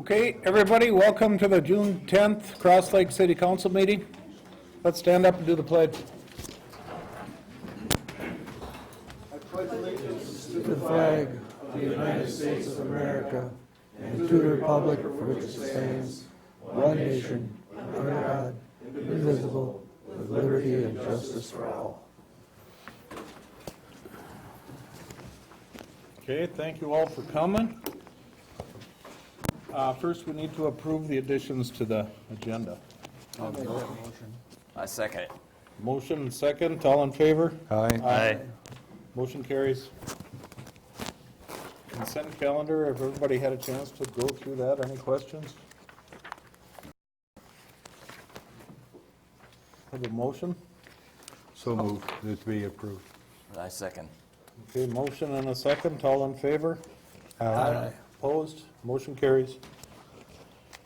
Okay, everybody, welcome to the June 10th Cross Lake City Council meeting. Let's stand up and do the pledge. To the flag of the United States of America and to the republic for which it stands, one nation, under God, indivisible, with liberty and justice for all. Okay, thank you all for coming. First, we need to approve the additions to the agenda. I second it. Motion and second, all in favor? Aye. Motion carries. Consent calendar, have everybody had a chance to go through that? Any questions? Have a motion? So moved, that to be approved. I second. Okay, motion and a second, all in favor? Aye. Opposed? Motion carries.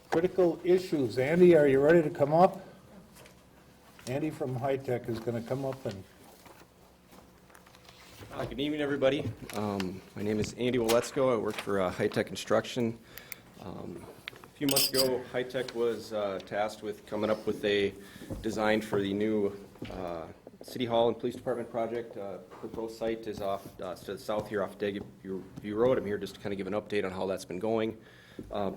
Critical issues. Andy, are you ready to come up? Andy from High Tech is going to come up and Good evening, everybody. My name is Andy Wolecko. I work for High Tech Construction. A few months ago, High Tech was tasked with coming up with a design for the new City Hall and Police Department project. Proposed site is off to the south here off Daggett View Road. I'm here just to kind of give an update on how that's been going.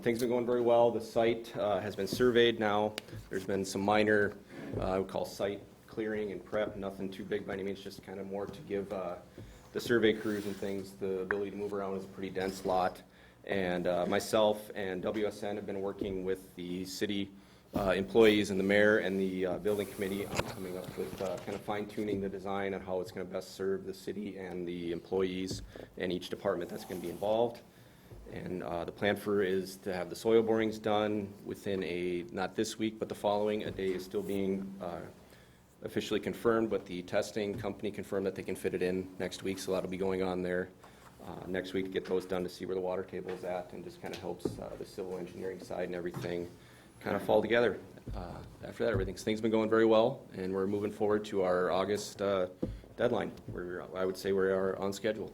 Things have been going very well. The site has been surveyed now. There's been some minor, I would call site clearing and prep, nothing too big by any means, just kind of more to give the survey crews and things the ability to move around. Is a pretty dense lot. And myself and WSN have been working with the city employees and the mayor and the building committee on coming up with kind of fine-tuning the design on how it's going to best serve the city and the employees and each department that's going to be involved. And the plan is to have the soil borings done within not this week, but the following. A day is still being officially confirmed, but the testing company confirmed that they can fit it in next week, so that'll be going on there next week to get those done to see where the water table is at, and just kind of helps the civil engineering side and everything kind of fall together. After that, things been going very well, and we're moving forward to our August deadline. I would say we are on schedule.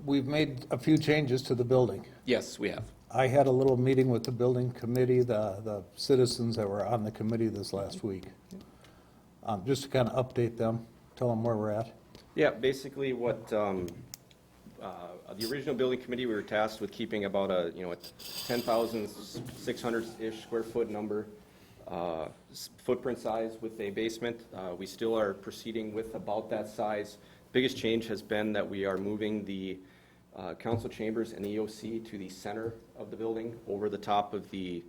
we've made a few changes to the building. Yes, we have. I had a little meeting with the building committee, the citizens that were on the committee this last week. Just to kind of update them, tell them where we're at. Yeah, basically what the original building committee, we were tasked with keeping about a 10,600-ish square foot number footprint size with a basement. We still are proceeding with about that size. Biggest change has been that we are moving the council chambers and the EOC to the center of the building over the top of the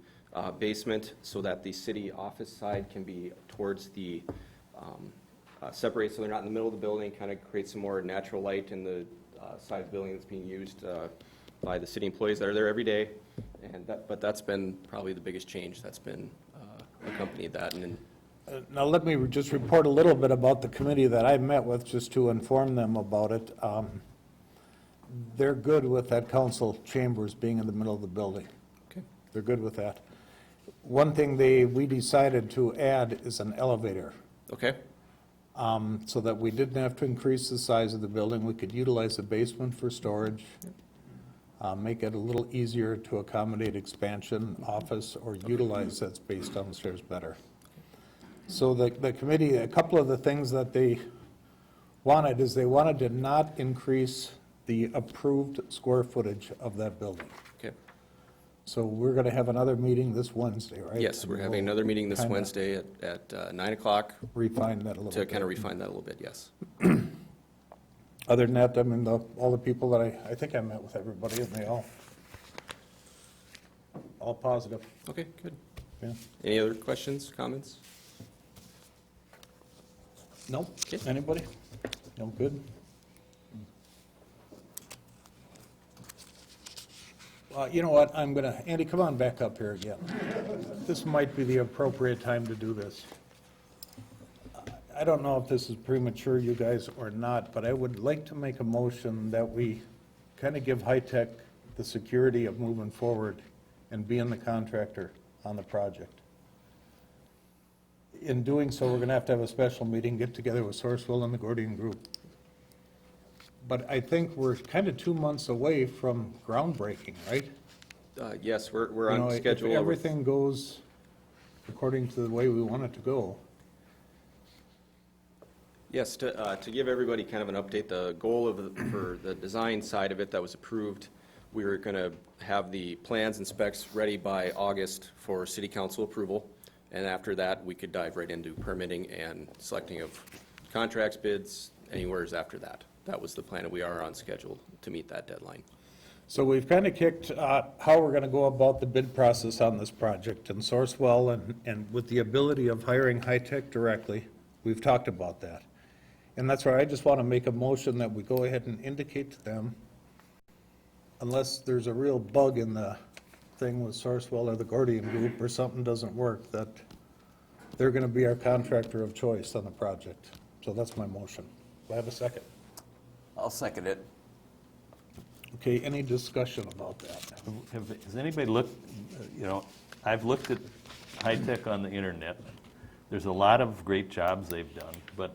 basement so that the city office side can be towards the separate, so they're not in the middle of the building, kind of create some more natural light in the side of the building that's being used by the city employees that are there every day. But that's been probably the biggest change that's been accompanied that. And then, Now, let me just report a little bit about the committee that I met with, just to inform them about it. They're good with that council chambers being in the middle of the building. okay. They're good with that. One thing we decided to add is an elevator, Okay. so that we didn't have to increase the size of the building. We could utilize the basement for storage, make it a little easier to accommodate expansion office or utilize that space downstairs better. So the committee, a couple of the things that they wanted is they wanted to not increase the approved square footage of that building. Okay. So we're going to have another meeting this Wednesday, right? Yes, we're having another meeting this Kinda Wednesday at 9 o'clock Refine that a little to bit. kind of refine that a little bit, yes. Other than that, I mean, all the people that I think I met with everybody, and they all positive. Okay, good. Yeah. Any other questions, comments? No? Okay. Anybody? No, good? You know what, Andy, come on back up here again. This might be the appropriate time to do this. I don't know if this is premature, you guys, or not, but I would like to make a motion that we kind of give High Tech the security of moving forward and being the contractor on the project. In doing so, we're going to have a special meeting, get together with Sourcewell and the Gordian Group. But I think we're kind of 2 months away from groundbreaking, right? Yes, we're You know, on if schedule. with- everything goes according to the way we want it to go, Yes, to give everybody kind of an update, the goal for the design side of it that was approved, we were going to have the plans and specs ready by August for city council approval. And after that, we could dive right into permitting and selecting of contracts, bids, anywheres after that. That was the plan, and we are on schedule to meet that deadline. so we've kind of kicked how we're going to go about the bid process on this project. And Sourcewell and with the ability of hiring High-Tech directly, we've talked about that. And that's why I just want to make a motion that we go ahead and indicate to them, unless there's a real bug in the thing with Sourcewell or the Gordian Group or something doesn't work, that they're going to be our contractor of choice on the project. So that's my motion. Do I have a second? I'll second it. Okay, any discussion about that? Has anybody looked, I've looked at High-Tech on the internet. There's a lot of great jobs they've done, but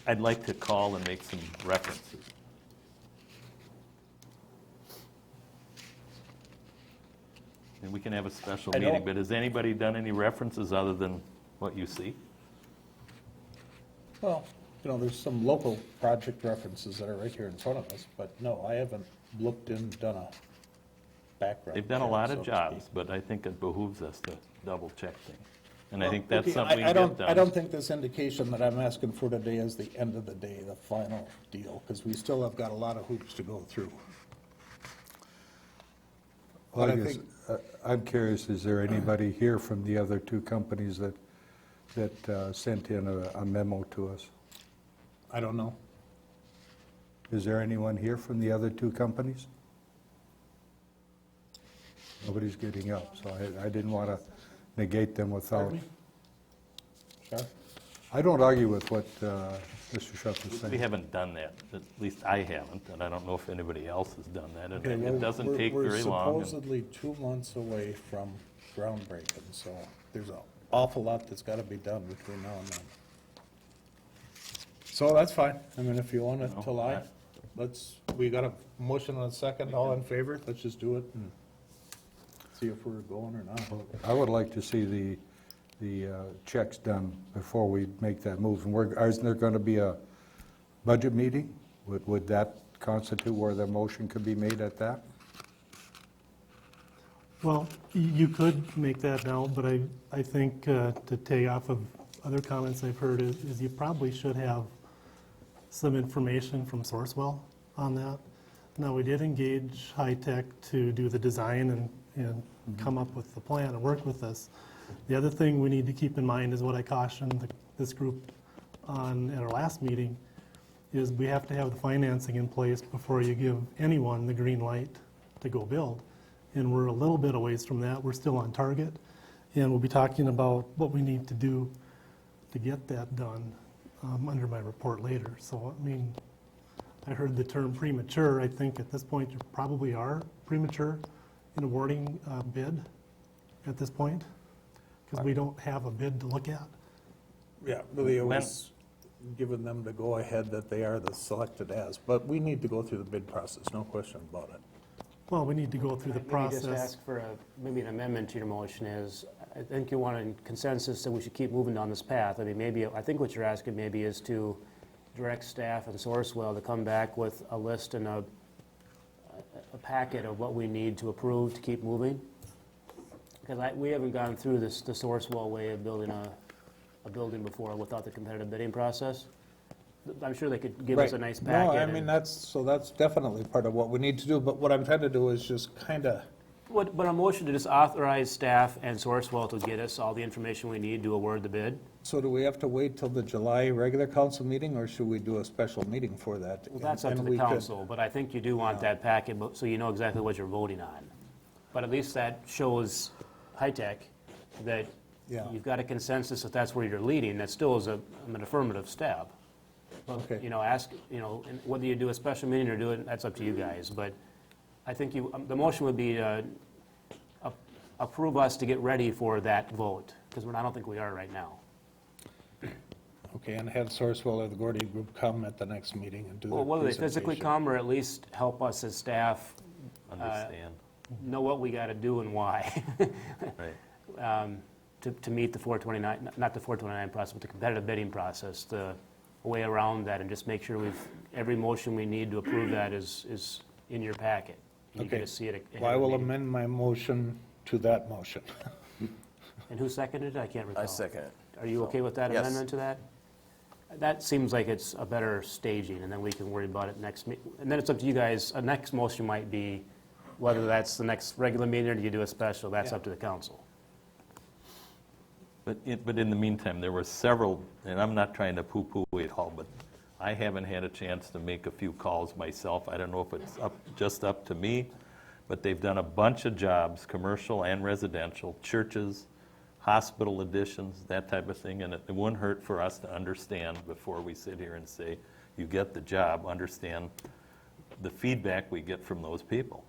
I'd like to call and make some references. And we can have a special I meeting, don't- but has anybody done any references other than what you see? Well, there's some local project references that are right here in front of us, but no, I haven't looked and done a background. They've done a check, lot so of to jobs, speak. but I think it behooves us to double-check things. And I think Okay, that's something we I can don't- get I don't done. think this indication that I'm asking for today is the end of the day, the final deal, because we still have got a lot of hoops to go through. Well, But I I guess, think- I'm curious, is there anybody here from the other two companies that sent in a memo to us? I don't know. Is there anyone here from the other two companies? Nobody's getting up, so I didn't want to negate them without. Pardon me? Sure. I don't argue with what Mr. Shuff is We saying. haven't done that, at least I haven't, and I don't know if anybody else has done that. Okay, And well, it doesn't we're- take very long. We're and- supposedly 2 months away from groundbreaking, so there's an awful lot that's got to be done between now and then. So that's fine. I mean, if you want it to lie, we got a motion and a second, all in favor, let's just do it and see if we're going or not. I would like to see the checks done before we make that move. And isn't there going to be a budget meeting? Would that constitute where the motion could be made at that? Well, you could make that now, but I think to take off of other comments I've heard is you probably should have some information from Sourcewell on that. Now, we did engage High-Tech to do the design and come up with the plan and work with us. The other thing we need to keep in mind is what I cautioned this group on at our last meeting, is we have to have the financing in place before you give anyone the green light to go build. And we're a little bit a ways from that. We're still on target. And we'll be talking about what we need to do to get that done under my report later. So, I mean, I heard the term premature. I think at this point you probably are premature in awarding a bid at this point, because we don't have a bid to look at. Yeah, Leo was giving them the go-ahead that they are the selected as, but we need to go through the bid process, no question about it. Well, we need to go through the Maybe process. just ask for maybe an amendment to your motion is, I think you want a consensus that we should keep moving down this path. I mean, I think what you're asking maybe is to direct staff and Sourcewell to come back with a list and a packet of what we need to approve to keep moving. Because we haven't gone through the Sourcewell way of building a building before without the competitive bidding process. I'm sure they could give us a Right. nice packet. No, I mean, that's definitely part of what we need to do, but what I'm trying to do is just kind of, But a motion to just authorize staff and Sourcewell to get us all the information we need to award the bid? so do we have to wait till the July regular council meeting, or should we do a special meeting for that? Well, that's up And to the we could- council, but I think you do want that packet, so you know exactly what you're voting on. But at least that shows High-Tech that Yeah. you've got a consensus that that's where you're leading. That still is an affirmative step. Okay. And whether you do a special meeting or do it, that's up to you guys. But I think the motion would be approve us to get ready for that vote, because I don't think we are right now. Okay, and have Sourcewell or the Gordy Group come at the next meeting and do their Well, whether they physically presentation. come or at least help us as staff Understand. know what we got to do and why. Right. To meet the 429, not the 429 process, but the competitive bidding process, the way around that, and just make sure every motion we need to approve that is in your packet. You Okay. can just see it ahead Well, I of the will meeting. amend my motion to that motion. And who seconded it? I can't recall. I second it. Are you okay with that Yes. amendment to that? That seems like it's a better staging, and then we can worry about it next, and then it's up to you guys. A next motion might be, whether that's the next regular meeting or do you do a special, that's Yeah. up to the council. But in the meantime, there were several, and I'm not trying to poo-poo it all, but I haven't had a chance to make a few calls myself. I don't know if it's just up to me, but they've done a bunch of jobs, commercial and residential, churches, hospital additions, that type of thing, and it wouldn't hurt for us to understand before we sit here and say, you get the job, understand the feedback we get from those people.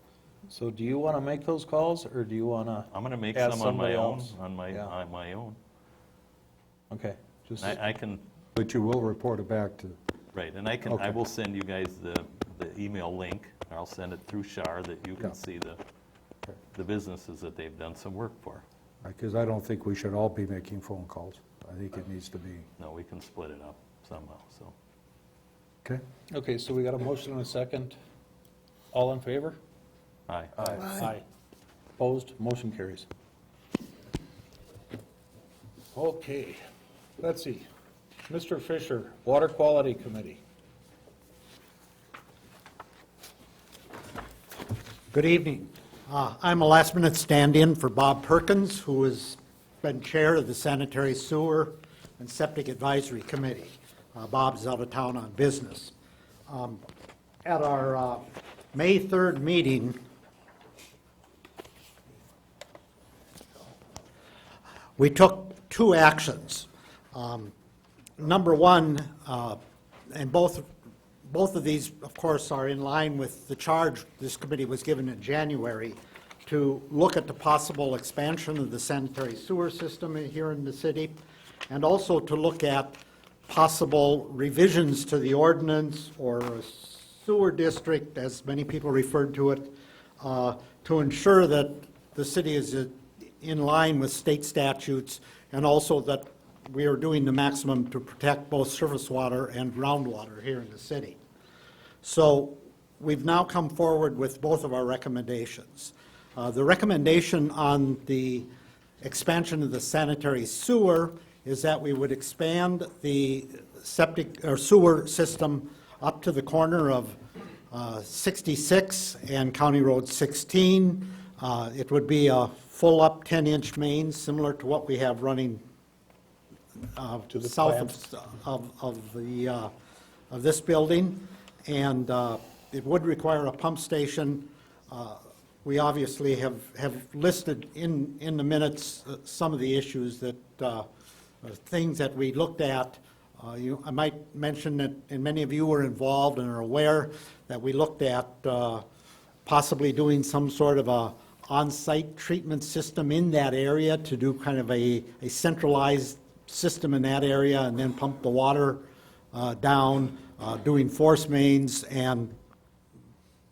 So do you want to make those calls, or do you want to? I'm going to make Ask some on my somebody own, else. on Yeah. my own. Okay, just, I can, But you will report it back to, right, and I Okay. will send you guys the email link, or I'll send it through Shar that you Yeah. can see the businesses that they've done some work for. because I don't think we should all be making phone calls. I think it needs to be, No, we can split it up somehow, so. okay? okay, so we got a motion and a second. All in favor? Aye. Aye. Opposed? Motion carries. Okay, let's see. Mr. Fisher, Water Quality Committee. Good evening. I'm a last-minute stand-in for Bob Perkins, who has been chair of the Sanitary Sewer and Septic Advisory Committee. Bob's out of town on business. At our May 3rd meeting, we took two actions. Number one, and both of these, of course, are in line with the charge this committee was given in January to look at the possible expansion of the sanitary sewer system here in the city, and also to look at possible revisions to the ordinance or a sewer district, as many people referred to it, to ensure that the city is in line with state statutes, and also that we are doing the maximum to protect both surface water and groundwater here in the city. So we've now come forward with both of our recommendations. The recommendation on the expansion of the sanitary sewer is that we would expand the septic or sewer system up to the corner of 66 and County Road 16. It would be a full-up 10-inch main, similar to what we have running To the south of this building, and it would require a pump station. We obviously have listed in the minutes some of the issues that, things that we looked at. I might mention that, and many of you were involved and are aware, that we looked at possibly doing some sort of a on-site treatment system in that area to do kind of a centralized system in that area and then pump the water down, doing force mains. And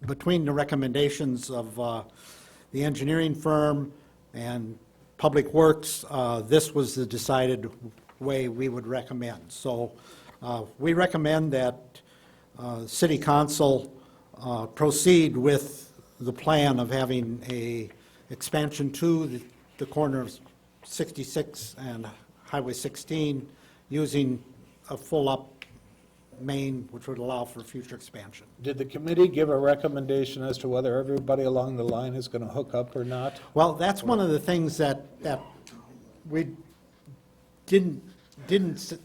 between the recommendations of the engineering firm and Public Works, this was the decided way we would recommend. So we recommend that City Council proceed with the plan of having a expansion to the corner of 66 and Highway 16 using a full-up main, which would allow for future expansion. Did the committee give a recommendation as to whether everybody along the line is going to hook up or not? Well, that's one of the things that we didn't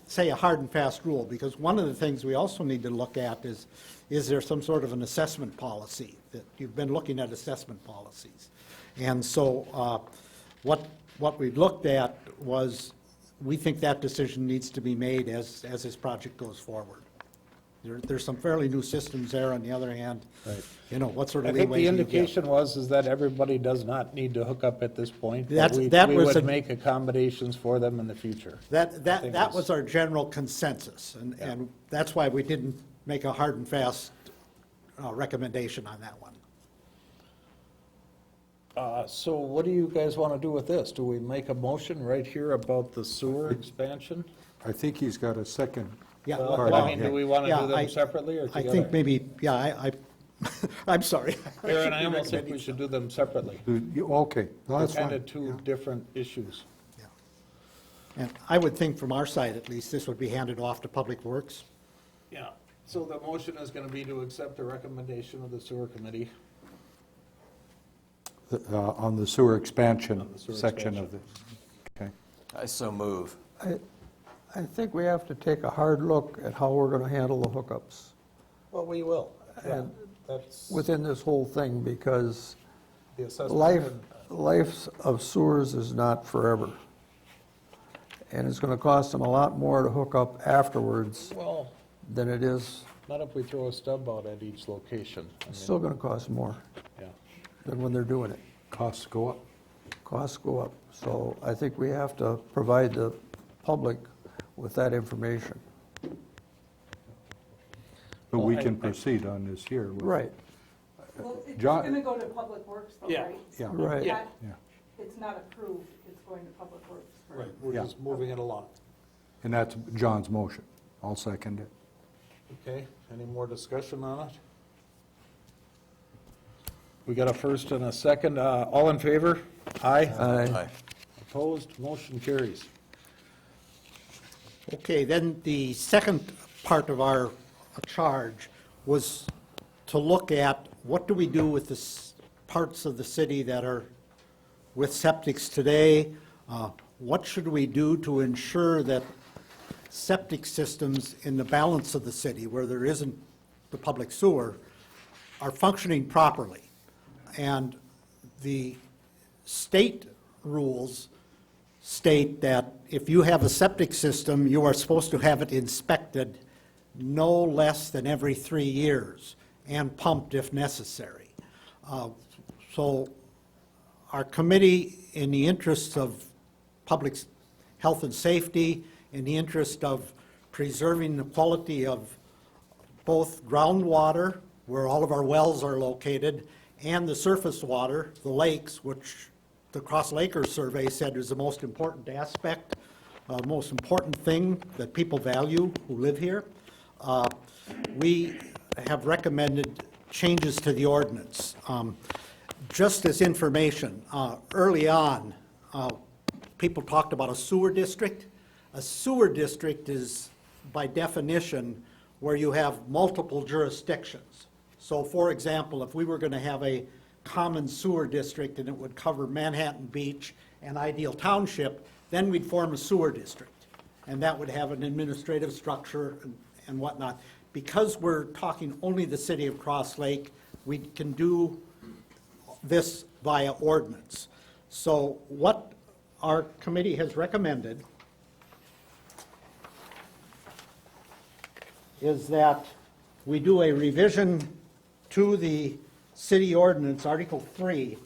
say a hard and fast rule, because one of the things we also need to look at is there some sort of an assessment policy? That you've been looking at assessment policies. And so what we looked at was, we think that decision needs to be made as this project goes forward. There's some fairly new systems there. On the other hand, Right. you know, what sort of I think leeway the do you get? indication was that everybody does not need to hook up at this point. but That's- we that we was would a- make accommodations for them in the future. That think was it's- our general consensus, and that's why we didn't make a hard and fast recommendation on that one. So what do you guys want to do with this? Do we make a motion right here about the sewer expansion? I think he's got a second. Yeah, Well, Pardon I mean, me. do we want to Yeah, do them I- separately or I together? think maybe, yeah, I'm sorry. Aaron, I almost think we should do them separately. Okay, well, They're that's kind fine. of two different issues. And I would think from our side, at least, this would be handed off to Public Works. Yeah, so the motion is going to be to accept the recommendation of the sewer committee. On the sewer expansion On the sewer section of the, okay. I so move. I think we have to take a hard look at how we're gonna handle the hookups Well, we will. Yeah, And that's within this whole thing, because the assessment. life of sewers is not forever. And it's gonna cost them a lot more to hook up afterwards Well, than it is, not if we throw a stub out at each location. I it's mean, still gonna cost more yeah. than when they're doing it. Costs go up. Costs go up. So I think we have to provide the public with that information. But we Well, can proceed on this here. with- Right, Well, it's John- going to go to Public Works though, Yeah. right? Yeah. right. That- Yeah. It's not approved, it's going to Public Works. first. Right, we're Yeah. just moving it along. And that's John's motion. I'll second it. Okay, any more discussion on it? We got a first and a second. All in favor? Aye. Aye. Opposed? Motion carries. Okay, then the second part of our charge was to look at what do we do with the parts of the city that are with septics today? What should we do to ensure that septic systems in the balance of the city, where there isn't the public sewer, are functioning properly? And the state rules state that if you have a septic system, you are supposed to have it inspected no less than every 3 years and pumped if necessary. So our committee, in the interest of public health and safety, in the interest of preserving the quality of both groundwater, where all of our wells are located, and the surface water, the lakes, which the Cross Lakers survey said is the most important aspect, most important thing that people value who live here. We have recommended changes to the ordinance. Just as information, early on, people talked about a sewer district. A sewer district is, by definition, where you have multiple jurisdictions. So, for example, if we were going to have a common sewer district and it would cover Manhattan Beach and Ideal Township, then we'd form a sewer district. And that would have an administrative structure and whatnot. Because we're talking only the city of Cross Lake, we can do this via ordinance. So what our committee has recommended is that we do a revision to the city ordinance, Article 3,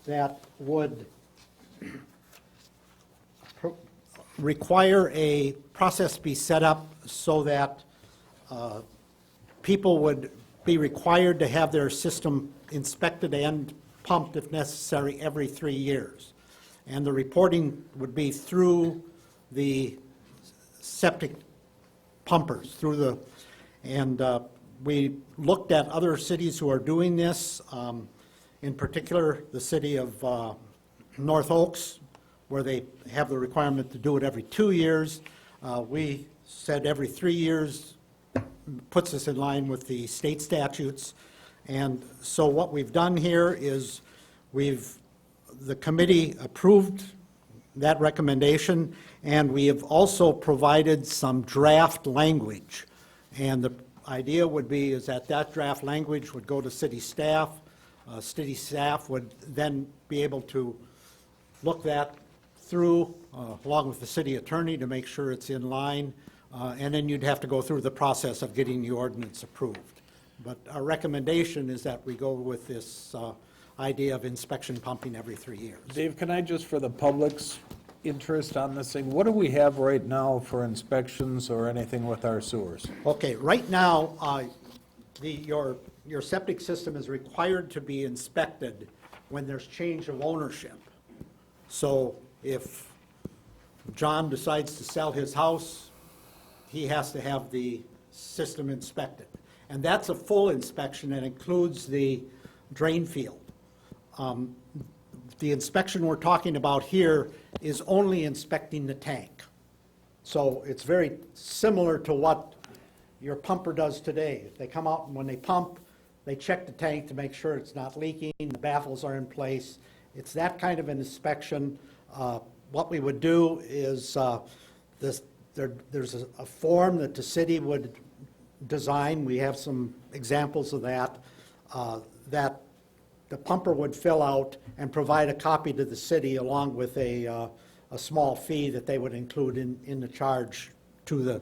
that would require a process be set up so that people would be required to have their system inspected and pumped, if necessary, every 3 years. And the reporting would be through the septic pumpers, and we looked at other cities who are doing this, in particular, the city of North Oaks, where they have the requirement to do it every 2 years. We said every 3 years puts us in line with the state statutes. And so what we've done here is the committee approved that recommendation, and we have also provided some draft language. And the idea would be is that that draft language would go to city staff. City staff would then be able to look that through, along with the city attorney, to make sure it's in line. And then you'd have to go through the process of getting the ordinance approved. But our recommendation is that we go with this idea of inspection pumping every 3 years. Dave, can I just, for the public's interest on this thing, what do we have right now for inspections or anything with our sewers? Okay, right now, your septic system is required to be inspected when there's change of ownership. So if John decides to sell his house, he has to have the system inspected. And that's a full inspection that includes the drain field. The inspection we're talking about here is only inspecting the tank. So it's very similar to what your pumper does today. They come out and when they pump, they check the tank to make sure it's not leaking, the baffles are in place. It's that kind of an inspection. What we would do is there's a form that the city would design. We have some examples of that, that the pumper would fill out and provide a copy to the city along with a small fee that they would include in the charge to the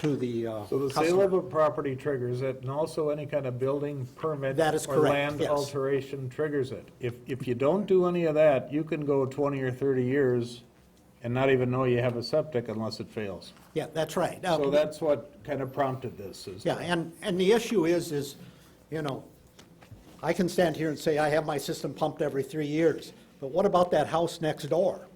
So the sale customer. of a property triggers it, and also any kind of building permit That is or correct, land yes. alteration triggers it. If you don't do any of that, you can go 20 or 30 years and not even know you have a septic unless it fails. Yeah, that's right. So that's what kind of prompted this. Is Yeah, and the issue is, you know, I can stand here and say I have my system pumped every 3 years, but what about that house next door?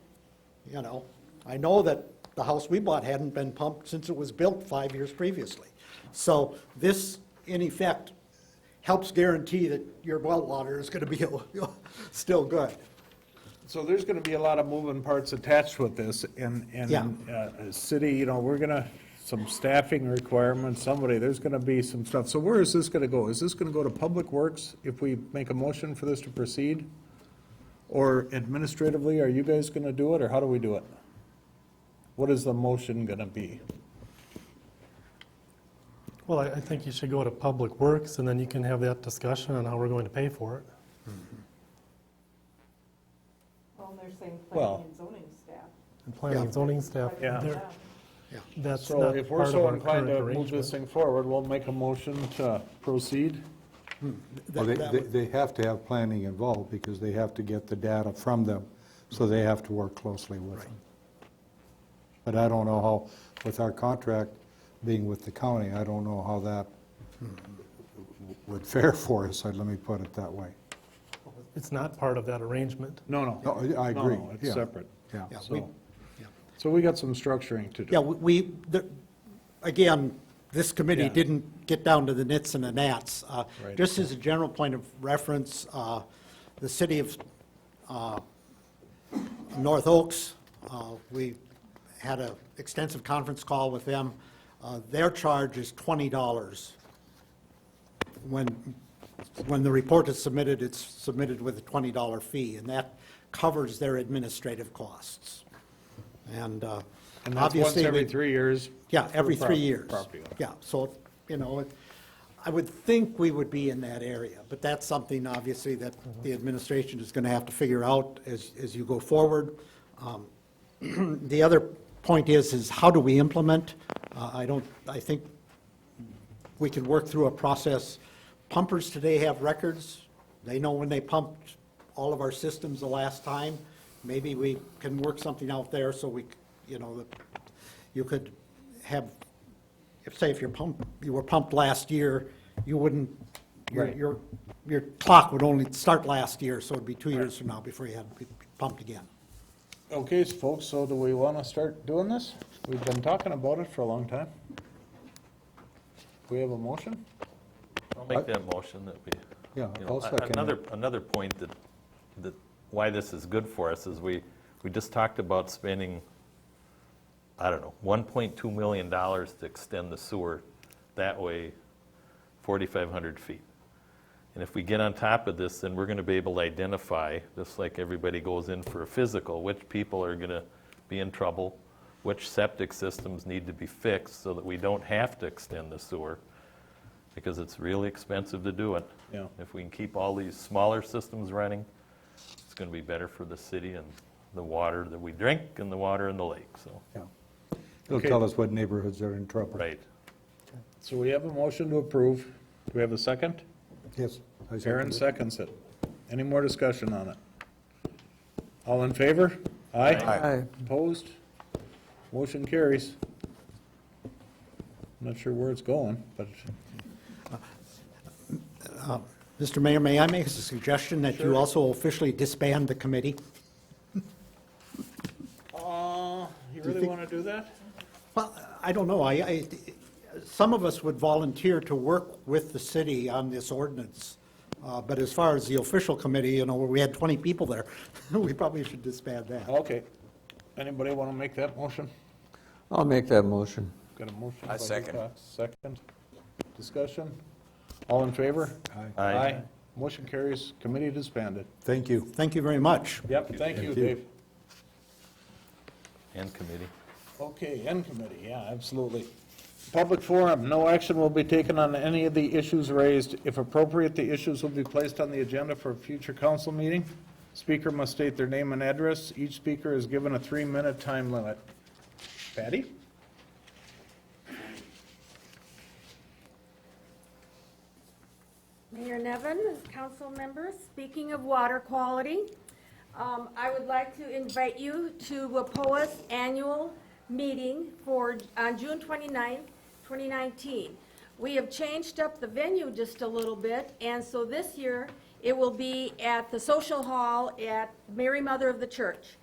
You know, I know that the house we bought hadn't been pumped since it was built 5 years previously. So this, in effect, helps guarantee that your well water is going to be still good. So there's going to be a lot of moving parts attached with this, and Yeah. City, you know, we're going to, some staffing requirements, there's going to be some stuff. So where is this going to go? Is this going to go to Public Works if we make a motion for this to proceed? Or administratively, are you guys going to do it, or how do we do it? What is the motion going to be? Well, I think you should go to Public Works, and then you can have that discussion on how we're going to pay for it. Well, and they're saying Well- planning and zoning staff. And planning and zoning staff, Yeah. they're- that's So not if we're part of so our inclined current to move this arrangement. thing forward, we'll make a motion to proceed. Well, That would- they have to have planning involved because they have to get the data from them, so they have to work closely with them. But I don't know how, with our contract being with the county, I don't know how that would fare for us, let me put it that way. It's not part of that arrangement. No. No, I agree. No, it's Yeah. separate. Yeah. Yeah, So we got some structuring to do. Yeah, again, this committee Yeah. didn't get down to the nits and the gnats. Right. Just as a general point of reference, the city of North Oaks, we had an extensive conference call with them. Their charge is $20. When the report is submitted, it's submitted with a $20 fee, and that covers their administrative costs. And And that's once obviously, every 3 years. yeah, every per 3 years. property owner. Yeah, so, you know, I would think we would be in that area, but that's something, obviously, that the administration is going to have to figure out as you go forward. The other point is how do we implement? I think we can work through a process. Pumpers today have records. They know when they pumped all of our systems the last time. Maybe we can work something out there so you could have, if you were pumped last year, you wouldn't, your clock would only start last year, so it'd be 2 years from now before you had to be pumped again. Okay, folks, so do we want to start doing this? We've been talking about it for a long time. We have a motion? I'll make that motion that we, Yeah, you I'll know, second it. another point that why this is good for us is we just talked about spending, I don't know, $1.2 million to extend the sewer that way, 4,500 feet. And if we get on top of this, then we're going to be able to identify, just like everybody goes in for a physical, which people are going to be in trouble, which septic systems need to be fixed so that we don't have to extend the sewer, because it's really expensive to do it. Yeah. If we can keep all these smaller systems running, it's going to be better for the city and the water that we drink and the water in the lake, so, Yeah. It'll Okay. tell us what neighborhoods are in trouble. right. So we have a motion to approve. Do we have a second? Yes. I second Aaron it. seconds it. Any more discussion on it? All in favor? Aye. Aye. Opposed? Motion carries. I'm not sure where it's going, but Mr. Mayor, may I make a suggestion that you Sure. also officially disband the committee? You really want to do that? Well, I don't know. Some of us would volunteer to work with the city on this ordinance. But as far as the official committee, where we had 20 people there, we probably should disband that. Okay. Anybody want to make that motion? I'll make that motion. Got a motion? I by second. Lukacs, second. Discussion? All in favor? Aye. Motion carries. Committee disbanded. Thank you. Thank you very much. Yep, thank you, Dave. And committee. Okay, end committee, yeah, absolutely. Public forum, no action will be taken on any of the issues raised. If appropriate, the issues will be placed on the agenda for a future council meeting. Speaker must state their name and address. Each speaker is given a 3-minute time limit. Patty? Mayor Nevin, council members, speaking of water quality, I would like to invite you to WAPOA's annual meeting on June 29th, 2019. We have changed up the venue just a little bit, and so this year it will be at the social hall at Mary Mother of the Church.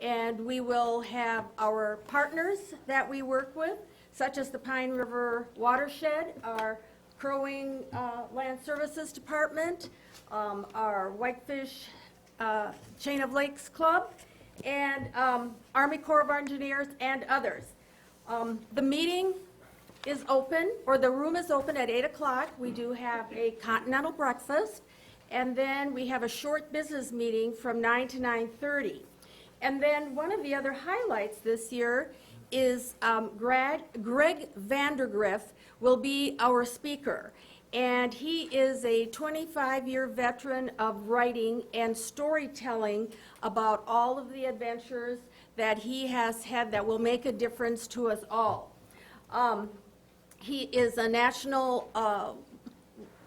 And we will have our partners that we work with, such as the Pine River Watershed, our Crow-Wing Land Services Department, our Whitefish Chain of Lakes Club, and Army Corps of Engineers, and others. The meeting is open, or the room is open at 8 o'clock. We do have a continental breakfast, and then we have a short business meeting from 9 to 9:30. And then one of the other highlights this year is Greg Vandergriff will be our speaker. And he is a 25-year veteran of writing and storytelling about all of the adventures that he has had that will make a difference to us all. He is a national,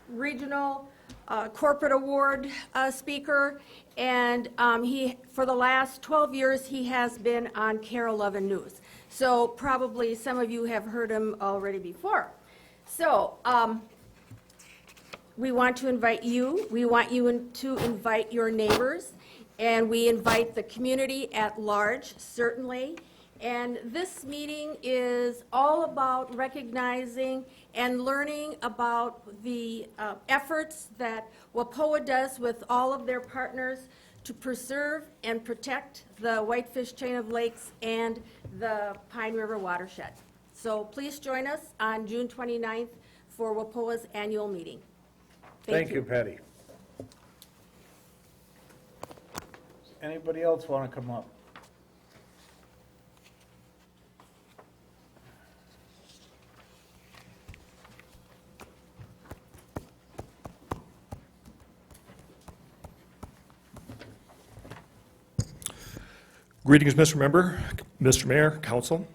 regional, corporate award speaker, and for the last 12 years, he has been on KARE 11 News. So probably some of you have heard him already before. So we want to invite you, we want you to invite your neighbors, and we invite the community at large, certainly. And this meeting is all about recognizing and learning about the efforts that WAPOA does with all of their partners to preserve and protect the Whitefish Chain of Lakes and the Pine River Watershed. So please join us on June 29th for WAPOA's annual meeting. Thank you, Patty. Anybody else want to come up? Greetings, Mr. Mayor, Council.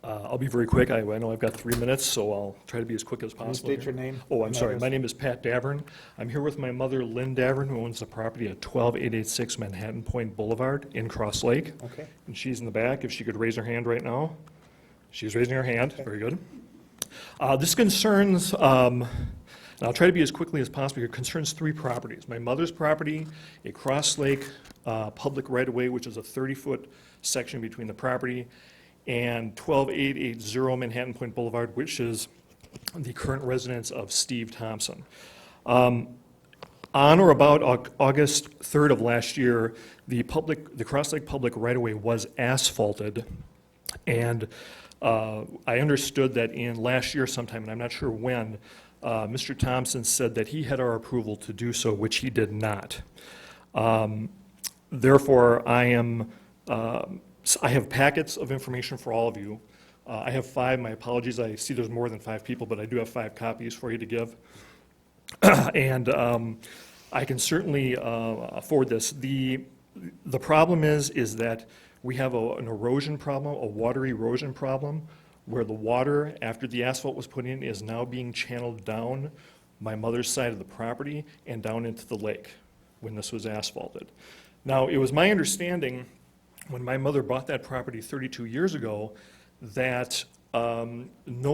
I'll be very quick. I know I've got 3 minutes, so I'll try to be as quick as possible. state here. your name Oh, I'm and sorry. address? My name is Pat Davern. I'm here with my mother, Lynn Davern, who owns the property at 12886 Manhattan Point Boulevard in Cross Lake. Okay. And she's in the back. If she could raise her hand right now. She's raising her hand. Very good. This concerns, and I'll try to be as quickly as possible here, concerns 3 properties. My mother's property, a Cross Lake public right-of-way, which is a 30-foot section between the property, and 12880 Manhattan Point Boulevard, which is the current residence of Steve Thompson. On or about August 3rd of last year, the Cross Lake public right-of-way was asphalted, and I understood that in last year sometime, and I'm not sure when, Mr. Thompson said that he had our approval to do so, which he did not. Therefore, I have packets of information for all of you. I have 5. My apologies. I see there's more than 5 people, but I do have 5 copies for you to give. And I can certainly forward this. The problem is that we have an erosion problem, a water erosion problem, where the water, after the asphalt was put in, is now being channeled down my mother's side of the property and down into the lake when this was asphalted. Now, it was my understanding when my mother bought that property 32 years ago that no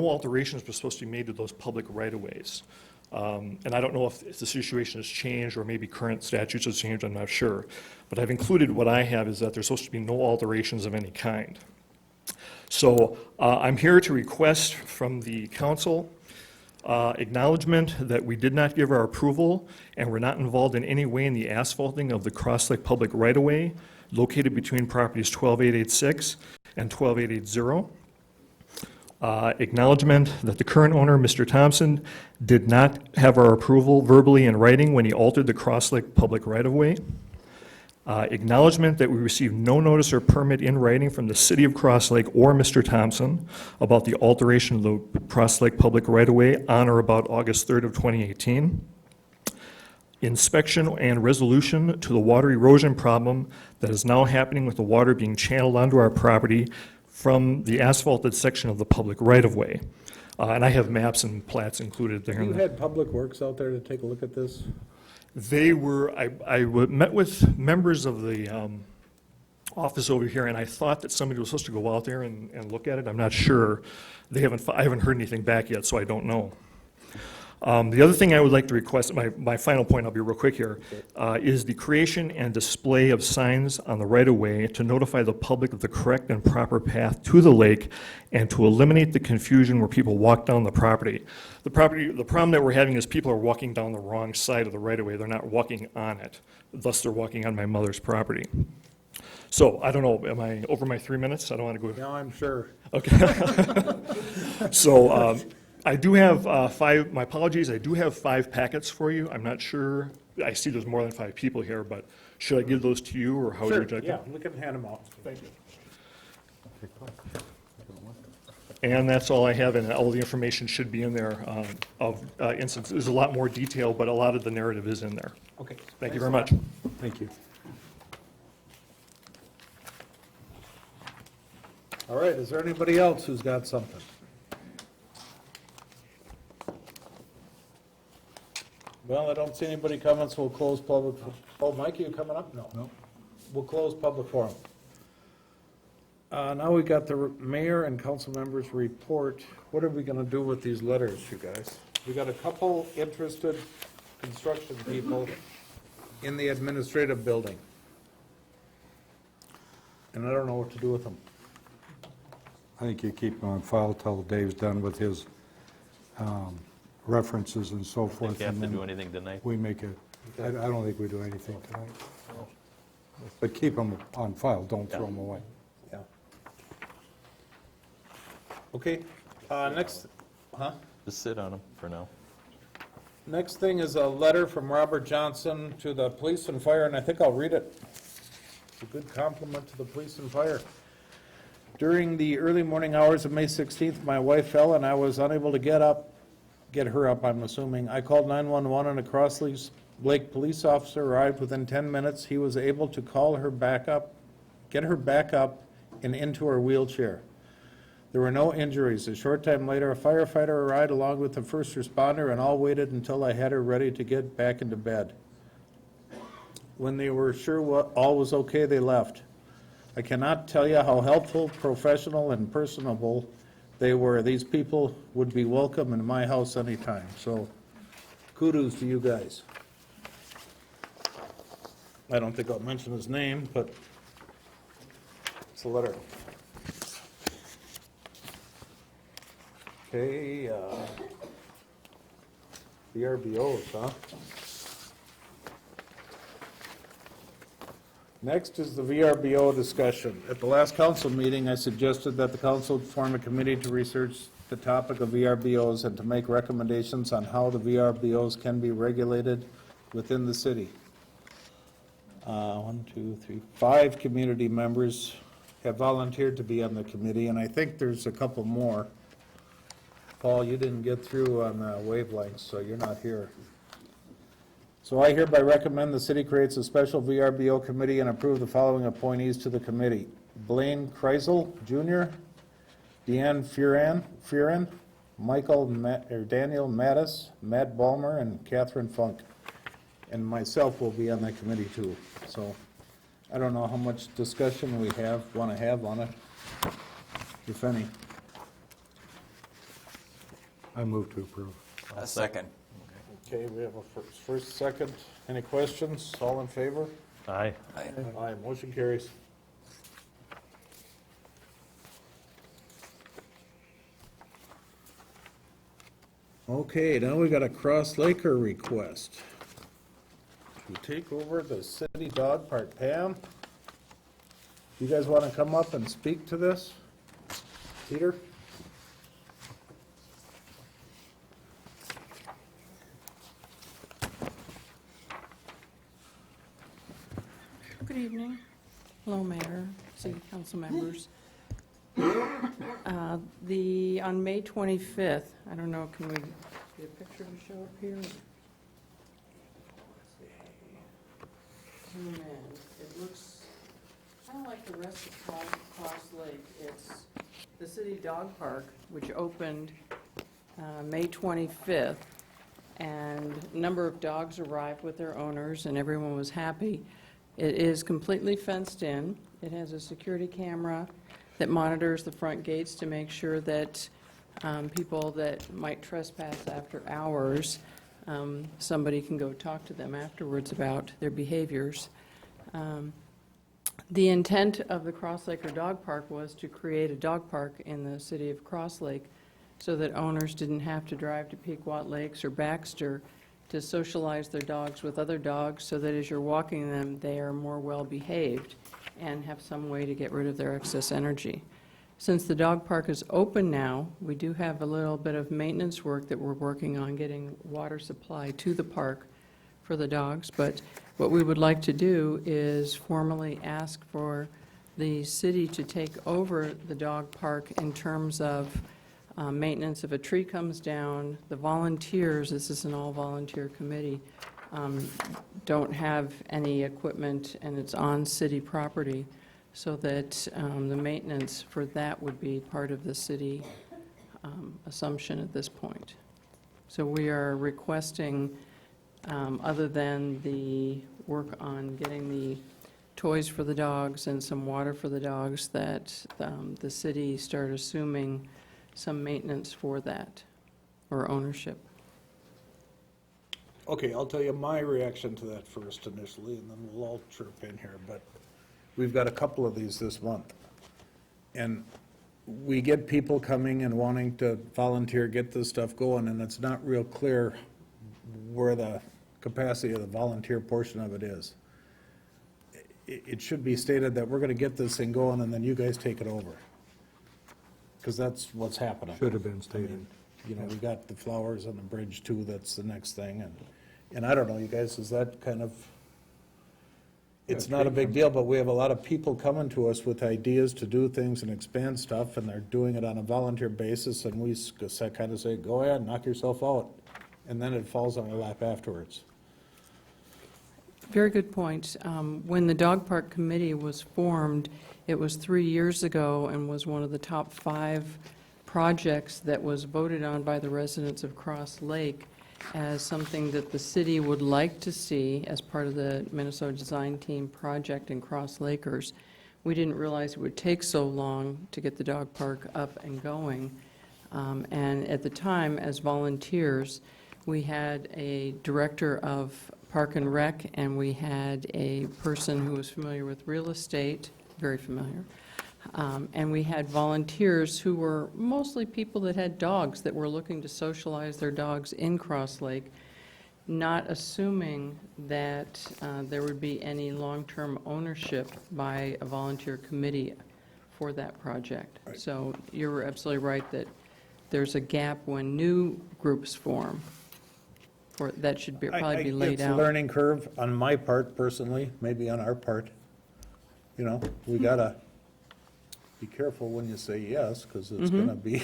alterations were supposed to be made to those public right-of-ways. And I don't know if the situation has changed or maybe current statutes have changed, I'm not sure. But I've included what I have is that there's supposed to be no alterations of any kind. So I'm here to request from the council acknowledgement that we did not give our approval and were not involved in any way in the asphalting of the Cross Lake Public Right-of-Way located between properties 12886 and 12880. Acknowledgement that the current owner, Mr. Thompson, did not have our approval verbally in writing when he altered the Cross Lake Public Right-of-Way. Acknowledgement that we received no notice or permit in writing from the City of Cross Lake or Mr. Thompson about the alteration of the Cross Lake Public Right-of-Way on or about August 3rd of 2018. Inspection and resolution to the water erosion problem that is now happening with the water being channeled onto our property from the asphalted section of the public right-of-way. And I have maps and plats included there. You had Public Works out there to take a look at this? They were, met with members of the office over here, and I thought that somebody was supposed to go out there and look at it. I'm not sure. I haven't heard anything back yet, so I don't know. The other thing I would like to request, my final point, I'll be real quick here, is the creation and display of signs on the right-of-way to notify the public of the correct and proper path to the lake and to eliminate the confusion where people walk down the property. The problem that we're having is people are walking down the wrong side of the right-of-way. They're not walking on it. Thus, they're walking on my mother's property. So, I don't know, am I over my 3 minutes? I don't want to go. No, I'm sure. Okay. So, I do have my apologies, I do have 5 packets for you. I'm not sure, I see there's more than 5 people here, but should I give those to you, or how would you like Yeah, them? we can hand them out. Thank you. And that's all I have, and all the information should be in there of instance. There's a lot more detail, but a lot of the narrative is in there. Okay. Thank you very much. Thank you. All right, is there anybody else who's got something? Well, I don't see anybody coming, so we'll close public, oh, Mike, you coming up? No. We'll close public forum. Now we got the mayor and council members' report. What are we gonna do with these letters, you guys? We got a couple interested construction people in the administrative building. And I don't know what to do with them. I think you keep them on file till Dave's done with his references and so forth. Think you have and to then do anything tonight? We make a, I don't think we do anything tonight. But keep them on file, don't throw them away. Yeah. Okay, next, Just sit on them for now. next thing is a letter from Robert Johnson to the police and fire, and I think I'll read it. It's a good compliment to the police and fire. During the early morning hours of May 16th, my wife fell and I was unable to get her up, I'm assuming. I called 911 and a Cross Lake police officer arrived within 10 minutes. He was able to call her back up, get her back up and into her wheelchair. There were no injuries. A short time later, a firefighter arrived along with the first responder and all waited until I had her ready to get back into bed. When they were sure all was okay, they left. I cannot tell you how helpful, professional, and personable they were. These people would be welcome in my house anytime, so kudos to you guys. I don't think I'll mention his name, but it's a letter. Okay, VRBOs, huh? Next is the VRBO discussion. At the last council meeting, I suggested that the council form a committee to research the topic of VRBOs and to make recommendations on how the VRBOs can be regulated within the city. 5 community members have volunteered to be on the committee, and I think there's a couple more. Paul, you didn't get through on wavelengths, so you're not here. So I hereby recommend the city creates a special VRBO committee and approve the following appointees to the committee. Blaine Kreisel Jr., Deanne Fearon, Daniel Mattis, Matt Ballmer, and Catherine Funk. And myself will be on that committee too. So I don't know how much discussion we want to have on it, if any. I move to approve. A second. Okay, we have a first, second. Any questions? All in favor? Aye. Aye, motion carries. Okay, now we got a Cross Laker request to take over the city dog park. Pam, you guys want to come up and speak to this? Peter? Good evening. Hello, Mayor, City Council members. On May 25th, I don't know, can we get a picture to show up here? Zoom in. It looks kind of like the rest of Cross Lake. It's the city dog park, which opened May 25th, and a number of dogs arrived with their owners, and everyone was happy. It is completely fenced in. It has a security camera that monitors the front gates to make sure that people that might trespass after hours, somebody can go talk to them afterwards about their behaviors. The intent of the Cross Lake Dog Park was to create a dog park in the city of Cross Lake so that owners didn't have to drive to Pequot Lakes or Baxter to socialize their dogs with other dogs, so that as you're walking them, they are more well-behaved and have some way to get rid of their excess energy. Since the dog park is open now, we do have a little bit of maintenance work that we're working on, getting water supply to the park for the dogs. But what we would like to do is formally ask for the city to take over the dog park in terms of maintenance. If a tree comes down, the volunteers, this is an all-volunteer committee, don't have any equipment, and it's on city property, so that the maintenance for that would be part of the city assumption at this point. So we are requesting, other than the work on getting the toys for the dogs and some water for the dogs, that the city start assuming some maintenance for that, or ownership. Okay, I'll tell you my reaction to that first initially, and then we'll all chirp in here, but we've got a couple of these this month. And we get people coming and wanting to volunteer, get this stuff going, and it's not real clear where the capacity of the volunteer portion of it is. It should be stated that we're gonna get this thing going and then you guys take it over. Because that's what's happening. Should have been stated. You know, we got the flowers on the bridge too, that's the next thing, and I don't know, you guys, is that kind of, it's not a big deal, but we have a lot of people coming to us with ideas to do things and expand stuff, and they're doing it on a volunteer basis, and we kind of say, go ahead, knock yourself out, and then it falls on our lap afterwards. Very good point. When the dog park committee was formed, it was 3 years ago and was one of the top 5 projects that was voted on by the residents of Cross Lake as something that the city would like to see as part of the Minnesota Design Team project in Cross Lakers. We didn't realize it would take so long to get the dog park up and going. And at the time, as volunteers, we had a director of Park and Rec, and we had a person who was familiar with real estate, very familiar. And we had volunteers who were mostly people that had dogs that were looking to socialize their dogs in Cross Lake, not assuming that there would be any long-term ownership by a volunteer committee for that project. Right. So you're absolutely right that there's a gap when new groups form. That should probably be laid It's a out. learning curve on my part personally, maybe on our part. You know, we gotta be careful when you say yes, because it's gonna be,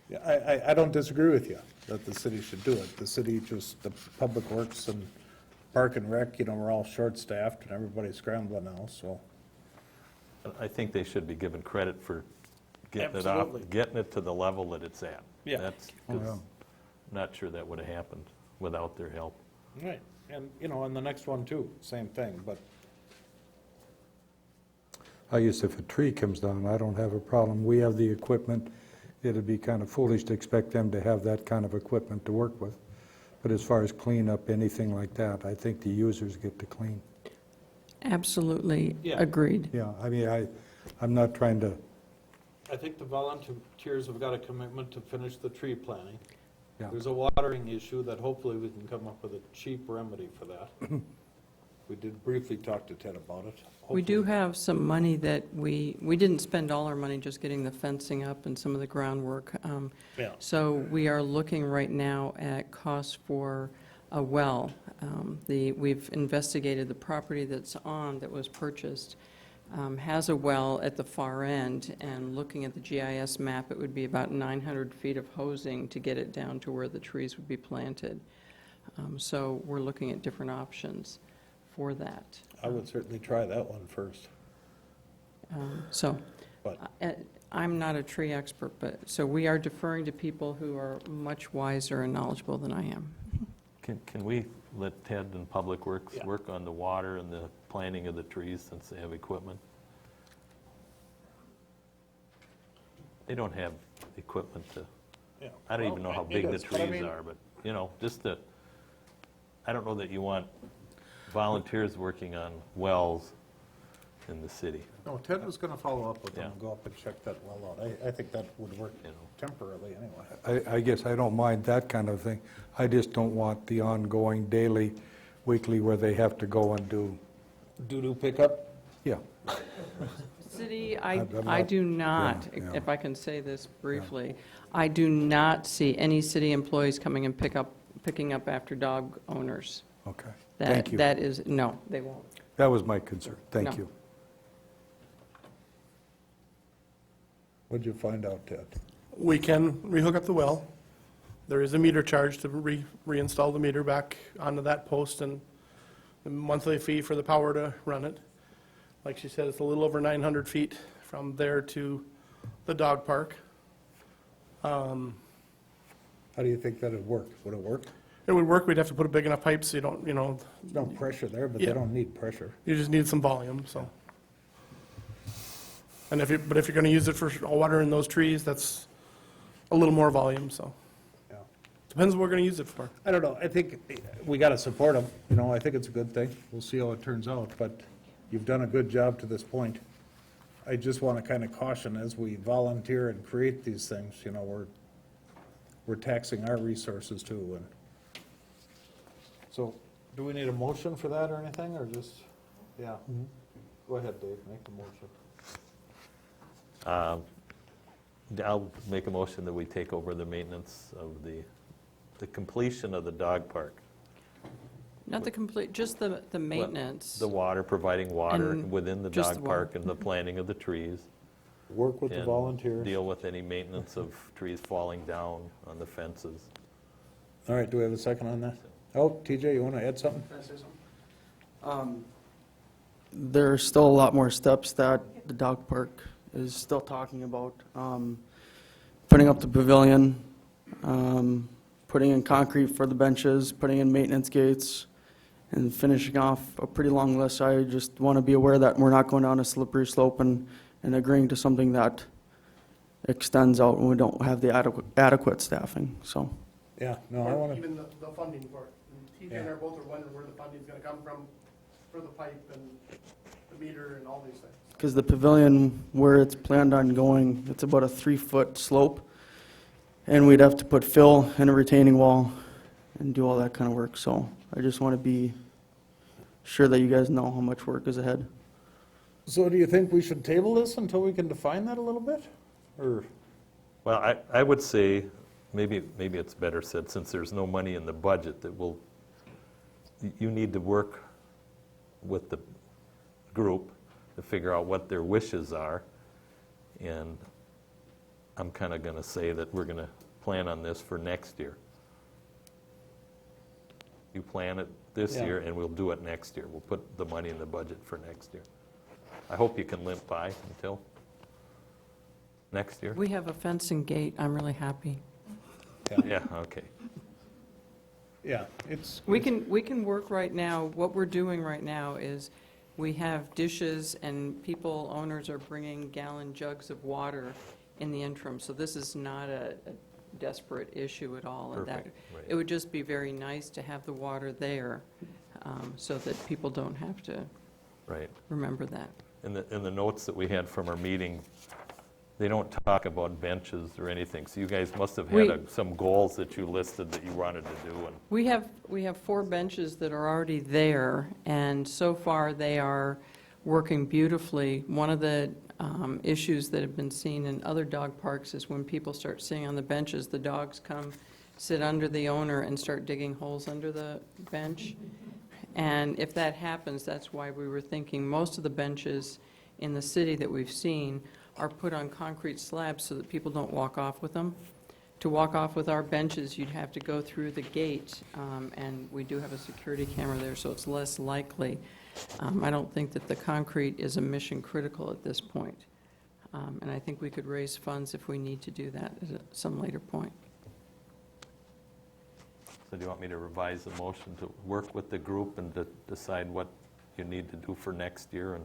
yeah, I don't disagree with you that the city should do it. The city just, the Public Works and Park and Rec, you know, we're all short-staffed and everybody's scrambling now, so. I think they should be given credit for getting it Absolutely. off, getting it to the level that it's at. Yeah. That's, 'cause not sure that would have happened without their help. Right, and, you know, and the next one too, same thing, but I guess if a tree comes down, I don't have a problem. We have the equipment. It'd be kind of foolish to expect them to have that kind of equipment to work with. But as far as cleanup, anything like that, I think the users get to clean. Absolutely Yeah. agreed. Yeah, I mean, I'm not trying to, I think the volunteers have got a commitment to finish the tree planting. Yeah. There's a watering issue that hopefully we can come up with a cheap remedy for that. We did briefly talk to Ted about it. We do Hopefully- have some money that we didn't spend all our money just getting the fencing up and some of the groundwork. Yeah. So we are looking right now at costs for a well. We've investigated the property that was purchased, has a well at the far end, and looking at the GIS map, it would be about 900 feet of hosing to get it down to where the trees would be planted. So we're looking at different options for that. I would certainly try that one first. So, But- I'm not a tree expert, but, so we are deferring to people who are much wiser and knowledgeable than I am. Can we let Ted and Public Works Yeah. work on the water and the planting of the trees since they have equipment? They don't have equipment to, Yeah. I don't even know how big the It is, but I trees mean- are, but, you know, just to, I don't know that you want volunteers working on wells in the city, No, Ted was gonna follow up with them, Yeah. and go up and check that well out. I think that would work you know. temporarily anyway. I guess I don't mind that kind of thing. I just don't want the ongoing daily, weekly, where they have to go and do, Doo-doo pickup? yeah. City, I'm I not- do not, yeah. if I can say this briefly, I do not see any city employees coming and picking up after dog owners. Okay, That- thank you. That is, no, they won't. That was my concern, No. thank you. What'd you find out, Ted? We can rehook up the well. There is a meter charge to reinstall the meter back onto that post and the monthly fee for the power to run it. Like she said, it's a little over 900 feet from there to the dog park. How do you think that'd work? Would it work? It would work, we'd have to put a big enough pipe so you don't, There's no pressure there, but Yeah. they don't need pressure. you just need some volume, so. And if you're gonna use it for watering those trees, that's a little more volume, so. Yeah. Depends what we're gonna use it for. I don't know, I think we gotta support them, you know, I think it's a good thing. We'll see how it turns out, but you've done a good job to this point. I just wanna kinda caution, as we volunteer and create these things, you know, we're taxing our resources too, and. So, do we need a motion for that or anything, or just, yeah? Go ahead, Dave, make the motion. I'll make a motion that we take over the maintenance of the completion of the dog park. Not the complete, just the maintenance. The water, providing water And within the just dog the water. park and the planting of the trees. Work with the and volunteers. Deal with any maintenance of trees falling down on the fences. All right, do we have a second on that? Oh, TJ, you wanna add something? There's still a lot more steps that the dog park is still talking about. Putting up the pavilion, putting in concrete for the benches, putting in maintenance gates, and finishing off a pretty long list. I just want to be aware that we're not going down a slippery slope and agreeing to something that extends out when we don't have the adequate staffing, so. Yeah, no, I wanna, Even the funding for it. TJ and I Yeah. both are wondering where the funding's gonna come from for the pipe and the meter and all these things. Because the pavilion, where it's planned on going, it's about a 3-foot slope. And we'd have to put fill in a retaining wall and do all that kind of work. So I just want to be sure that you guys know how much work is ahead. so do you think we should table this until we can define that a little bit? Or, Well, I would say, maybe it's better said, since there's no money in the budget, that you need to work with the group to figure out what their wishes are. And I'm kind of going to say that we're going to plan on this for next year. You plan it this Yeah. year, and we'll do it next year. We'll put the money in the budget for next year. I hope you can limp by until next year. We have a fencing gate, I'm really happy. Yeah, okay. yeah, it's. We can work right now, what we're doing right now is, we have dishes and owners are bringing gallon jugs of water in the interim. So this is not desperate issue at all. And that, Perfect, right. it would just be very nice to have the water there so that people don't have to Right. remember that. In the notes that we had from our meeting, they don't talk about benches or anything, so you guys must have We- had some goals that you listed that you wanted to do, and We have 4 benches that are already there, and so far they are working beautifully. One of the issues that have been seen in other dog parks is when people start sitting on the benches, the dogs come, sit under the owner and start digging holes under the bench. And if that happens, that's why we were thinking most of the benches in the city that we've seen are put on concrete slabs so that people don't walk off with them. To walk off with our benches, you'd have to go through the gate, and we do have a security camera there, so it's less likely. I don't think that the concrete is a mission critical at this point. And I think we could raise funds if we need to do that at some later point. so do you want me to revise the motion to work with the group and to decide what you need to do for next year and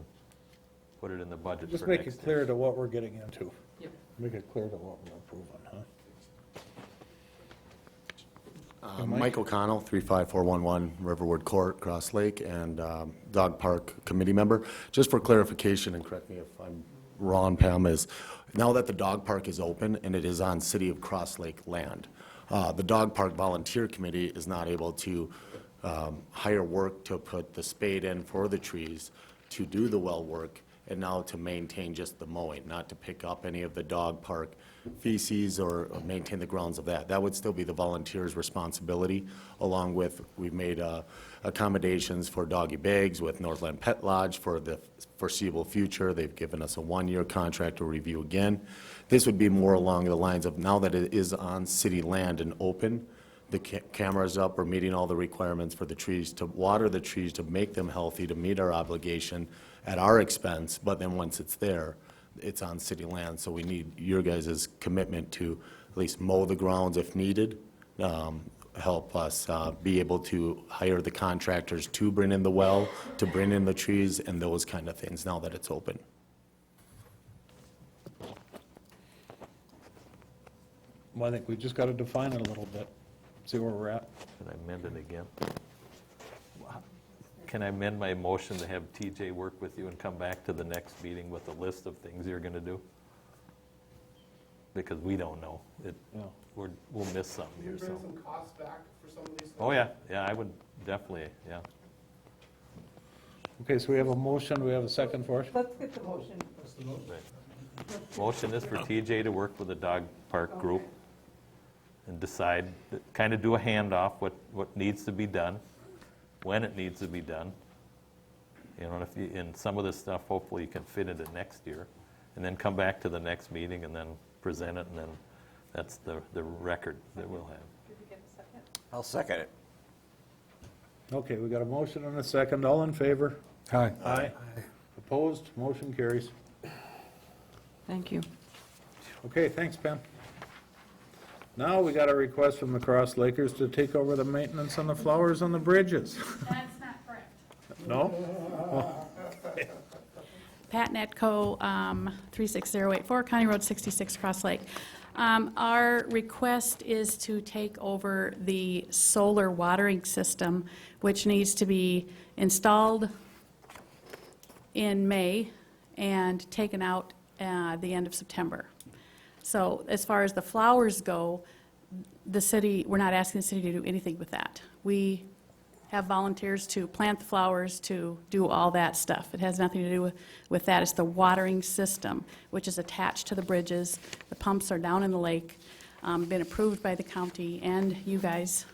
put it in the budget for Just next make year? it clear to what we're getting into. Yep. Make it clear to what we're approving, huh? Mike O'Connell, 35411 Riverwood Court, Cross Lake, and Dog Park Committee member. Just for clarification, and correct me if I'm wrong, Pam, is now that the dog park is open and it is on City of Cross Lake land, the Dog Park Volunteer Committee is not able to hire work to put the spade in for the trees, to do the well work, and now to maintain just the mowing, not to pick up any of the dog park feces or maintain the grounds of that. That would still be the volunteers' responsibility, along with, we've made accommodations for doggy bags with Northland Pet Lodge for the foreseeable future. They've given us a 1-year contract to review again. This would be more along the lines of, now that it is on city land and open, the cameras up, we're meeting all the requirements for the trees, to water the trees, to make them healthy, to meet our obligation at our expense, but then once it's there, it's on city land, so we need your guys' commitment to at least mow the grounds if needed, help us be able to hire the contractors to bring in the well, to bring in the trees, and those kind of things, now that it's open. Well, I think we just got to define it a little bit, see where we're at. Can I amend it again? Can I amend my motion to have TJ work with you and come back to the next meeting with a list of things you're going to do? Because we don't know. Yeah. We'll miss something Can here, you bring so. some costs back for some of these things? Oh, yeah, I would definitely, yeah. Okay, so we have a motion, we have a second for it? Let's get the motion. Right. Motion is for TJ to work with the dog park group and decide, kind of do a handoff, what needs to be done, when it needs to be done. You know, and some of this stuff, hopefully you can fit into next year, and then come back to the next meeting and then present it, and then that's the record that we'll have. Did you get a second? I'll second it. Okay, we got a motion and a second, all in favor? Aye. Aye. Opposed, motion carries. Thank you. Okay, thanks, Pam. Now we got a request from the Cross Lakers to take over the maintenance on the flowers on the bridges. That's not correct. No? Pat Netco, 36084, County Road 66, Cross Lake. Our request is to take over the solar watering system, which needs to be installed in May and taken out the end of September. So as far as the flowers go, the city, we're not asking the city to do anything with that. We have volunteers to plant the flowers, to do all that stuff. It has nothing to do with that. It's the watering system, which is attached to the bridges. The pumps are down in the lake, been approved by the county and you guys.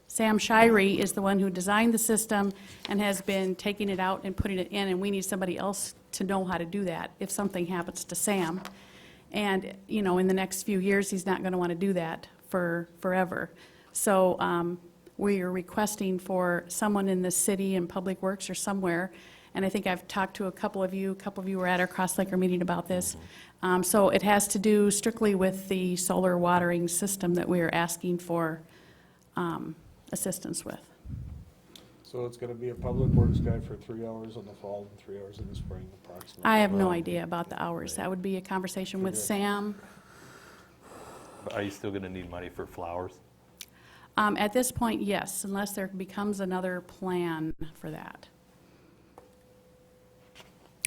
Sam Shirey is the one who designed the system and has been taking it out and putting it in, and we need somebody else to know how to do that if something happens to Sam. And, you know, in the next few years, he's not going to want to do that for forever. So we are requesting for someone in the city and Public Works or somewhere, and I think I've talked to a couple of you were at our Cross Laker meeting about this. So it has to do strictly with the solar watering system that we are asking for assistance with. So it's gonna be a public works guy for 3 hours in the fall and 3 hours in the spring approximately. I have no idea about the hours. That would be a conversation with Sam. Are you still gonna need money for flowers? At this point, yes, unless there becomes another plan for that.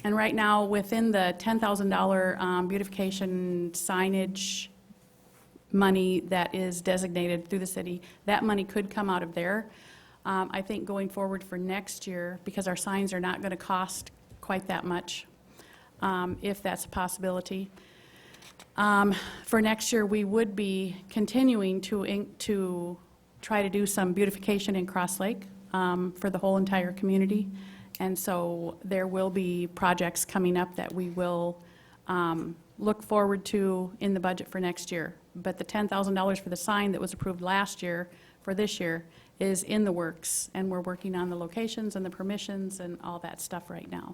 And right now, within the $10,000 beautification signage money that is designated through the city, that money could come out of there. I think going forward for next year, because our signs are not going to cost quite that much, if that's a possibility. For next year, we would be continuing to try to do some beautification in Cross Lake for the whole entire community. And so there will be projects coming up that we will look forward to in the budget for next year. But the $10,000 for the sign that was approved last year for this year is in the works, and we're working on the locations and the permissions and all that stuff right now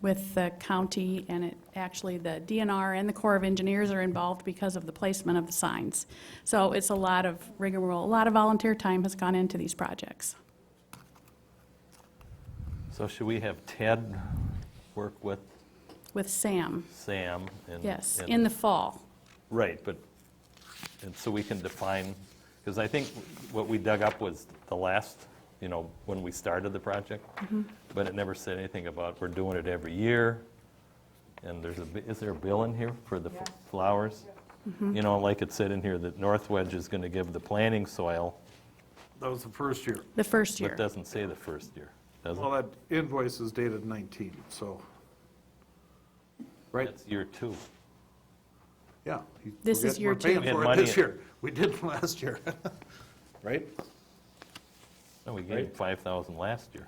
with the county, and actually the DNR and the Corps of Engineers are involved because of the placement of the signs. So it's a lot of rigmarole, a lot of volunteer time has gone into these projects. So should we have Ted work with With Sam, Sam? yes, and- in the fall. Right, and so we can define, because I think what we dug up was the last, when we started the project, but it never said anything about we're doing it every year, and is there a bill in here for the flowers? Like it said in here, that North Wedge is going to give the planting soil. That was the first year. The first But year. it doesn't say the first year, does it? Well, that invoice is dated 19, so, right? That's year 2. Yeah. This is year We're paying two. We had for it money this in- year. We did last year, right? No, we gave 5,000 last year.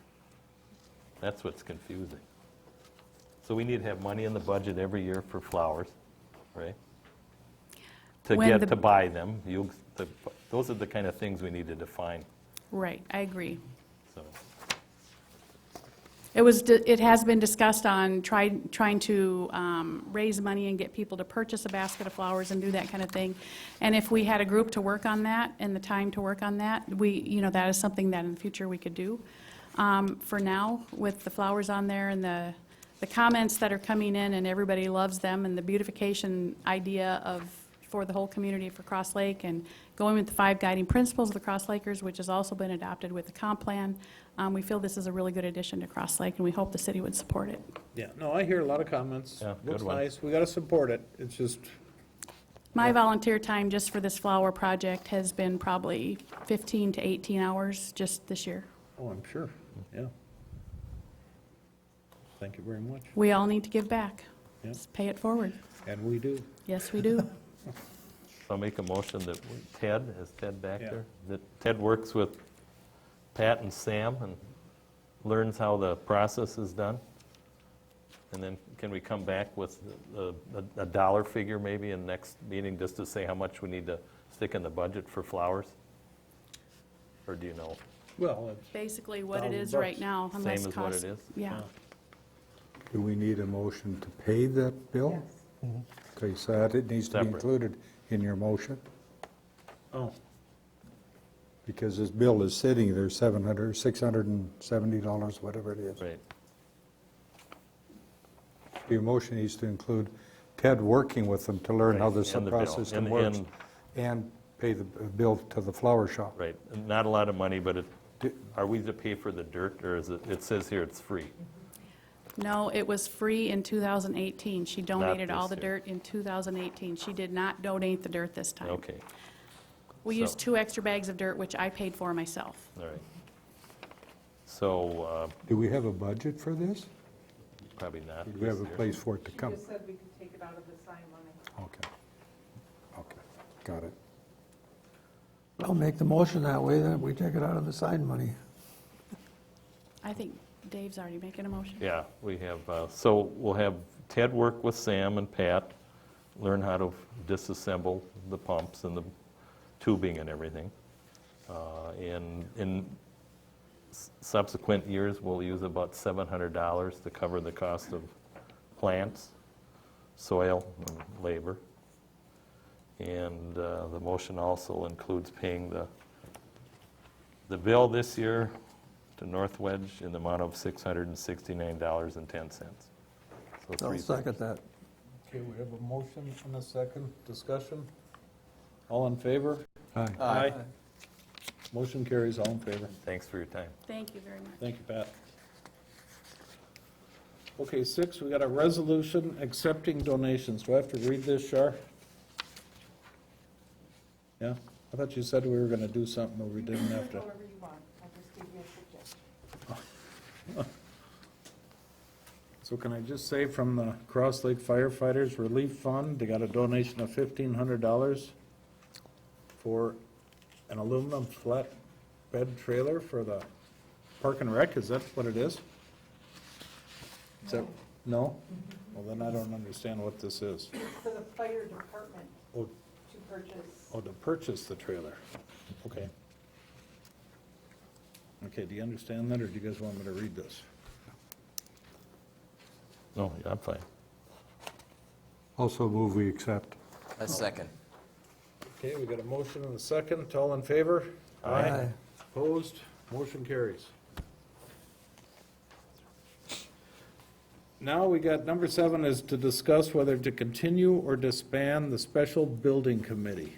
That's what's confusing. So we need to have money in the budget every year for flowers, right? To buy them. Those are the kind of things we need to define, Right, I agree. so. It has been discussed on trying to raise money and get people to purchase a basket of flowers and do that kind of thing. And if we had a group to work on that and the time to work on that, that is something that in the future we could do. For now, with the flowers on there and the comments that are coming in and everybody loves them and the beautification idea for the whole community for Cross Lake and going with the 5 guiding principles of the Cross Lakers, which has also been adopted with the comp plan, we feel this is a really good addition to Cross Lake, and we hope the city would support it. Yeah, no, I hear a lot of comments. Yeah, good Looks one. nice. We gotta support it. It's just, My volunteer time just for this flower project has been probably 15 to 18 hours just this year. oh, I'm sure, yeah. Thank you very much. We all need to give back. Yeah. Let's pay it forward. And we do. Yes, we do. So I'll make a motion that Ted, is Ted back Yeah. there? That Ted works with Pat and Sam and learns how the process is done? And then can we come back with a dollar figure maybe in the next meeting, just to say how much we need to stick in the budget for flowers? Or do you know? Well, it's Basically what it $1,000 is right now, Same unless as what cost. it is? Yeah. Do we need a motion to pay that bill? Okay, so that it needs to be Separate. included in your motion, oh, because this bill is sitting there, $670, whatever it is. Right. Your motion needs to include Ted working with them to learn how this And the bill. process And- works, and- and pay the bill to the flower shop. Right, and not a lot of money, but are we to pay for the dirt, or is it says here it's free? No, it was free in 2018. She donated all the this year. dirt in 2018. She did not donate the dirt this time. Okay, We So- used 2 extra bags of dirt, which I paid for myself. all right. So, Do we have a budget for this? probably not Do we have a this year. place for it to She come? just said we could take it out of the sign money. Okay. Okay, got it. I'll make the motion that way, that we take it out of the sign money. I think Dave's already making a motion. Yeah, we have, so we'll have Ted work with Sam and Pat, learn how to disassemble the pumps and the tubing and everything. In subsequent years, we'll use about $700 to cover the cost of plants, soil, and labor. And the motion also includes paying the bill this year to North Wedge in the amount of $669.10. So I'll 3 second that. Okay, we have a motion and a second. Discussion? All in favor? Aye. Aye. Motion carries, all in favor. Thanks for your time. Thank you very much. Thank you, Pat. Okay, 6, we got a resolution accepting donations. Do I have to read this, Shar? Yeah? I thought you said we were gonna do something where we didn't have to. However you want, I'll just give you a suggestion. So can I just say from the Cross Lake Firefighters Relief Fund, they got a donation of $1,500 for an aluminum flatbed trailer for the Park and Rec, is that what it is? Is that, no? Well, then I don't understand what this is. For the fire department Oh, to purchase. oh, to purchase the trailer, okay. Okay, do you understand that, or do you guys want me to read this? No, I'm fine. Also move we accept. A second. Okay, we got a motion and a second, all in favor? Aye. Opposed? Motion carries. Now we got number 7 is to discuss whether to continue or disband the special building committee.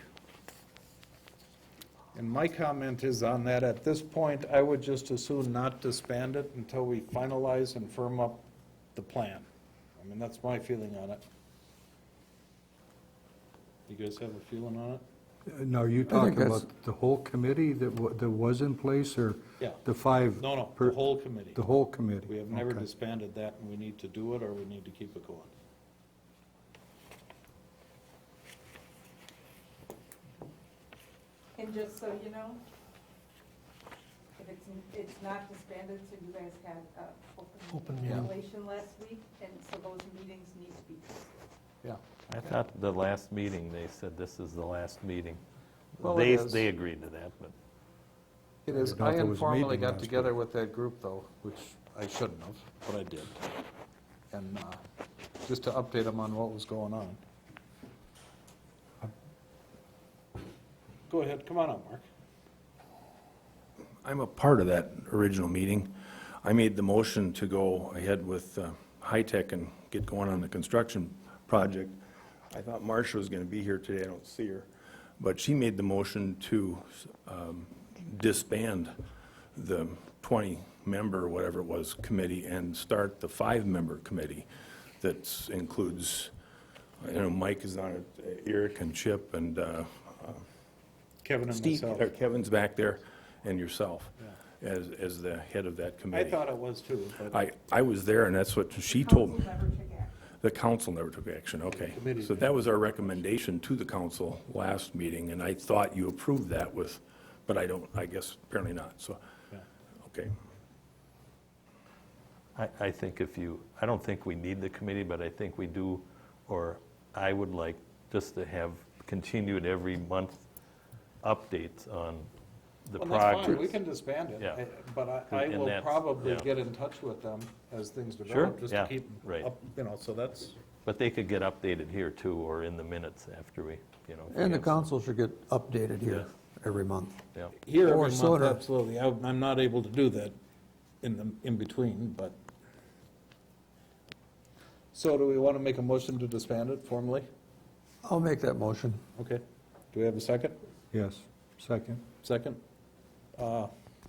And my comment is on that, at this point, I would just as soon not disband it until we finalize and firm up the plan. I mean, that's my feeling on it. You guys have a feeling on it? Now, are you talking about the whole committee that was in place, or Yeah. the 5? No, per- the whole committee. The whole committee? We have never Okay. disbanded that, and we need to do it, or we need to keep it going. And just so you know, if it's not disbanded, so you guys had Open open meeting. relation last week, and so those meetings need to be. Yeah. I thought the last meeting, they said this is the last meeting. Well, it is. They agreed to that, but It is, thought I there was a informally meeting got last together with that group, though, which I shouldn't have, but I did. And just to update them on what was going on. Go ahead, come on up, Mark. I'm a part of that original meeting. I made the motion to go ahead with High Tech and get going on the construction project. I thought Marcia was going to be here today, I don't see her. But she made the motion to disband the 20-member, whatever it was, committee and start the 5-member committee that includes, Mike is on it, Eric and Chip and Kevin and Steve, myself. Kevin's back there, and yourself as the head of that I committee. thought it was too, but I was there, and that's what she told me. Council never took action. The council never took action, okay. Committee So did. that was our recommendation to the council last meeting, and I thought you approved that with, but I guess apparently not, so, Yeah. okay. I think I don't think we need the committee, but I think we do, or I would like just to have continued every month updates on the Well, that's fine, progress. we can disband it. Yeah. But I And will that's- probably yeah. get in touch with them as things Sure, develop, just to yeah, keep right. up, so that's, But they could get updated here too, or in the minutes after we, if we And the have some- council should get updated here every month. Yeah. here Or every month, sooner. absolutely. I'm not able to do that in between, but. So do we want to make a motion to disband it formally? I'll make that motion. Okay. Do we have a second? Yes, second. Second?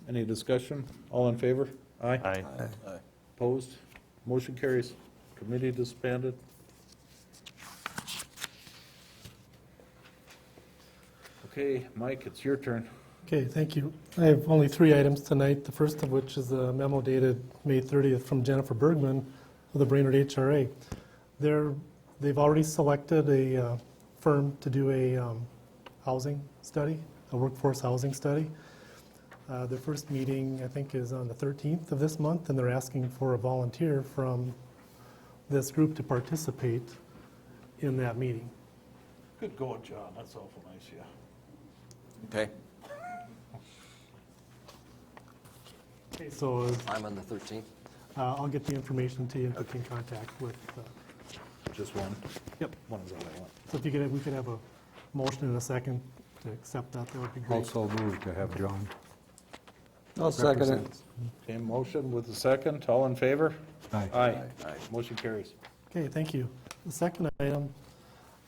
Any discussion? All in favor? Aye. Aye. Aye. Opposed? Motion carries. Committee disbanded. Okay, Mike, it's your turn. Okay, thank you. I have only 3 items tonight, the first of which is a memo dated May 30th from Jennifer Bergman of the Brainerd HRA. They've already selected a firm to do a housing study, a workforce housing study. Their first meeting, I think, is on the 13th of this month, and they're asking for a volunteer from this group to participate in that meeting. Good going, John. That's awful nice, yeah. Okay, Okay, so I'm on the 13th. I'll get the information to you and put you in contact with, Just one? Yep. One is all I want. so if you could, we could have a motion and a second to accept that, that would be great. Also move to have John. I'll second it. represents. Okay, motion with the second, all in favor? Aye. Aye. Motion carries. Okay, thank you. The second item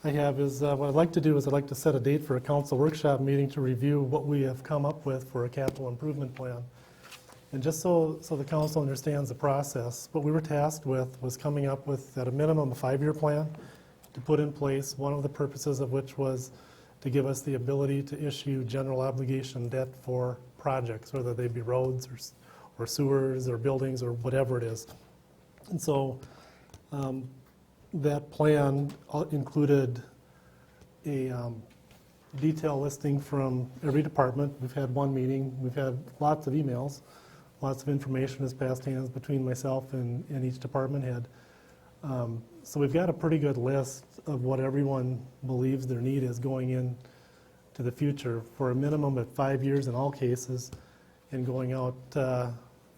I have is, what I'd like to do is I'd like to set a date for a council workshop meeting to review what we have come up with for a capital improvement plan. And just so the council understands the process, what we were tasked with was coming up with, at a minimum, a 5-year plan to put in place, one of the purposes of which was to give us the ability to issue general obligation debt for projects, whether they be roads or sewers or buildings or whatever it is. And so that plan included a detailed listing from every department. We've had one meeting, we've had lots of emails, lots of information has passed hands between myself and each department head. So we've got a pretty good list of what everyone believes their need is going in to the future for a minimum of 5 years in all cases, and going out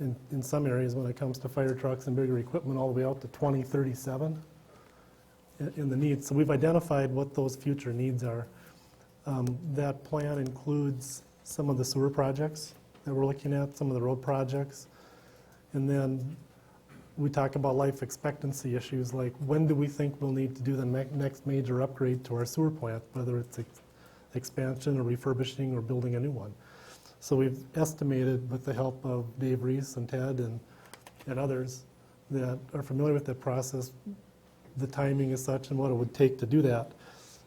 in some areas when it comes to fire trucks and bigger equipment all the way out to 2037 in the needs. So we've identified what those future needs are. That plan includes some of the sewer projects that we're looking at, some of the road projects, and then we talk about life expectancy issues, like when do we think we'll need to do the next major upgrade to our sewer plant, whether it's expansion or refurbishing or building a new one. So we've estimated, with the help of Dave Reese and Ted and others that are familiar with that process, the timing is such and what it would take to do that.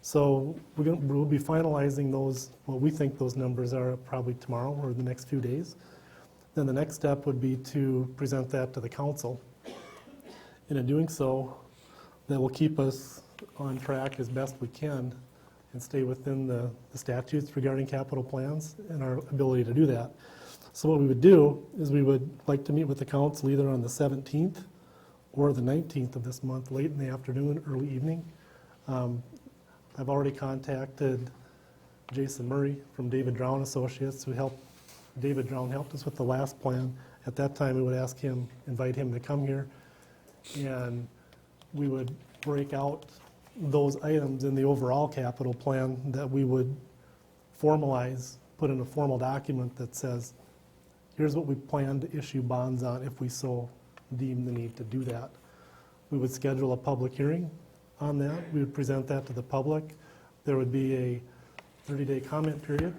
So we'll be finalizing those, what we think those numbers are, probably tomorrow or the next few days. Then the next step would be to present that to the council. And in doing so, that will keep us on track as best we can and stay within the statutes regarding capital plans and our ability to do that. So what we would do is we would like to meet with the council either on the 17th or the 19th of this month, late in the afternoon, early evening. I've already contacted Jason Murray from David Drown Associates, who helped, David Drown helped us with the last plan. At that time, we would ask him, invite him to come here, and we would break out those items in the overall capital plan that we would formalize, put in a formal document that says, here's what we plan to issue bonds on if we so deem the need to do that. We would schedule a public hearing on that. We would present that to the public. There would be a 30-day comment period.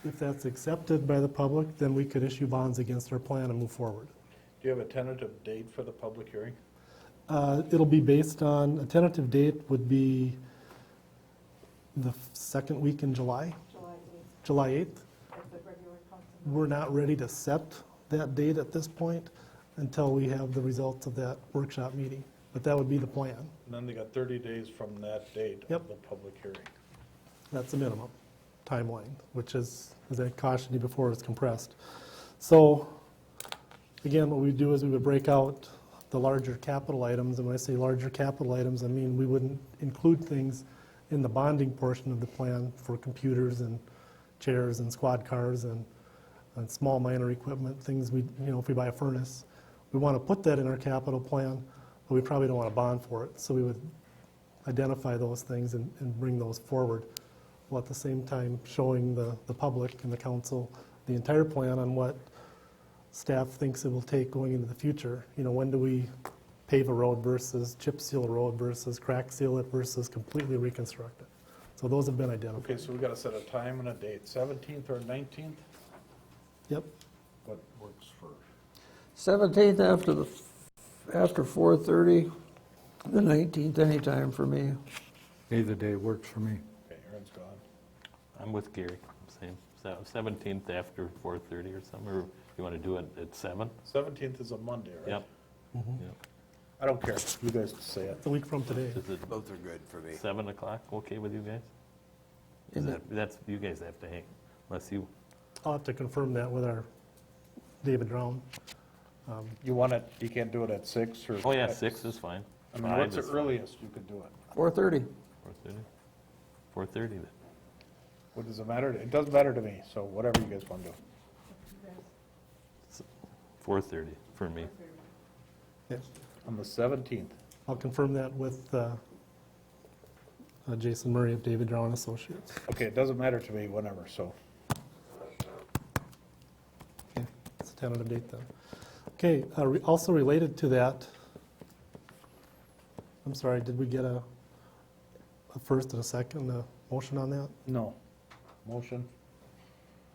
If that's accepted by the public, then we could issue bonds against our plan and move forward. Do you have a tentative date for the public hearing? It'll be based on, a tentative date would be the second week in July. July 8th. We're not ready to set that date at this point until we have the results of that workshop meeting, but that would be the plan. And then they got 30 days from that date Yep. of the public hearing. That's the minimum timeline, which is, as I cautioned you before, is compressed. So, again, what we do is we would break out the larger capital items, and when I say larger capital items, I mean we wouldn't include things in the bonding portion of the plan for computers and chairs and squad cars and small minor equipment, things we, if we buy a furnace. We want to put that in our capital plan, but we probably don't want to bond for it. So we would identify those things and bring those forward, while at the same time showing the public and the council the entire plan on what staff thinks it will take going into the future. When do we pave a road versus chip seal a road versus crack seal it versus completely reconstruct it? So those have been identified. Okay, so we got to set a time and a date, 17th or 19th? Yep. What works for? 17th after 4:30, the 19th anytime for me. Either day works for me. Okay, Aaron's gone. I'm with Gary, same. 17th after 4:30 or something, or you want to do it at 7? 17th is a Monday, right? Yep. Yep. I don't care. You guys say it. It's a week from today. Is it Both are good for me. 7 o'clock okay with you guys? That's, you guys have to hang, unless you, I'll have to confirm that with our David Drown. You want it, you can't do it at 6 or? oh yeah, 6 is fine. I mean, 5 what's the is fine. earliest you could do it? 4:30. 4:30? 4:30 then. What does it matter? It doesn't matter to me, so whatever you guys want to do. 4:30 for me. Yes. On the 17th. I'll confirm that with Jason Murray of David Drown Associates. Okay, it doesn't matter to me, whenever, so. Okay. tentative date then. Okay, also related to that, I'm sorry, did we get a first and a second motion on that? No. Motion?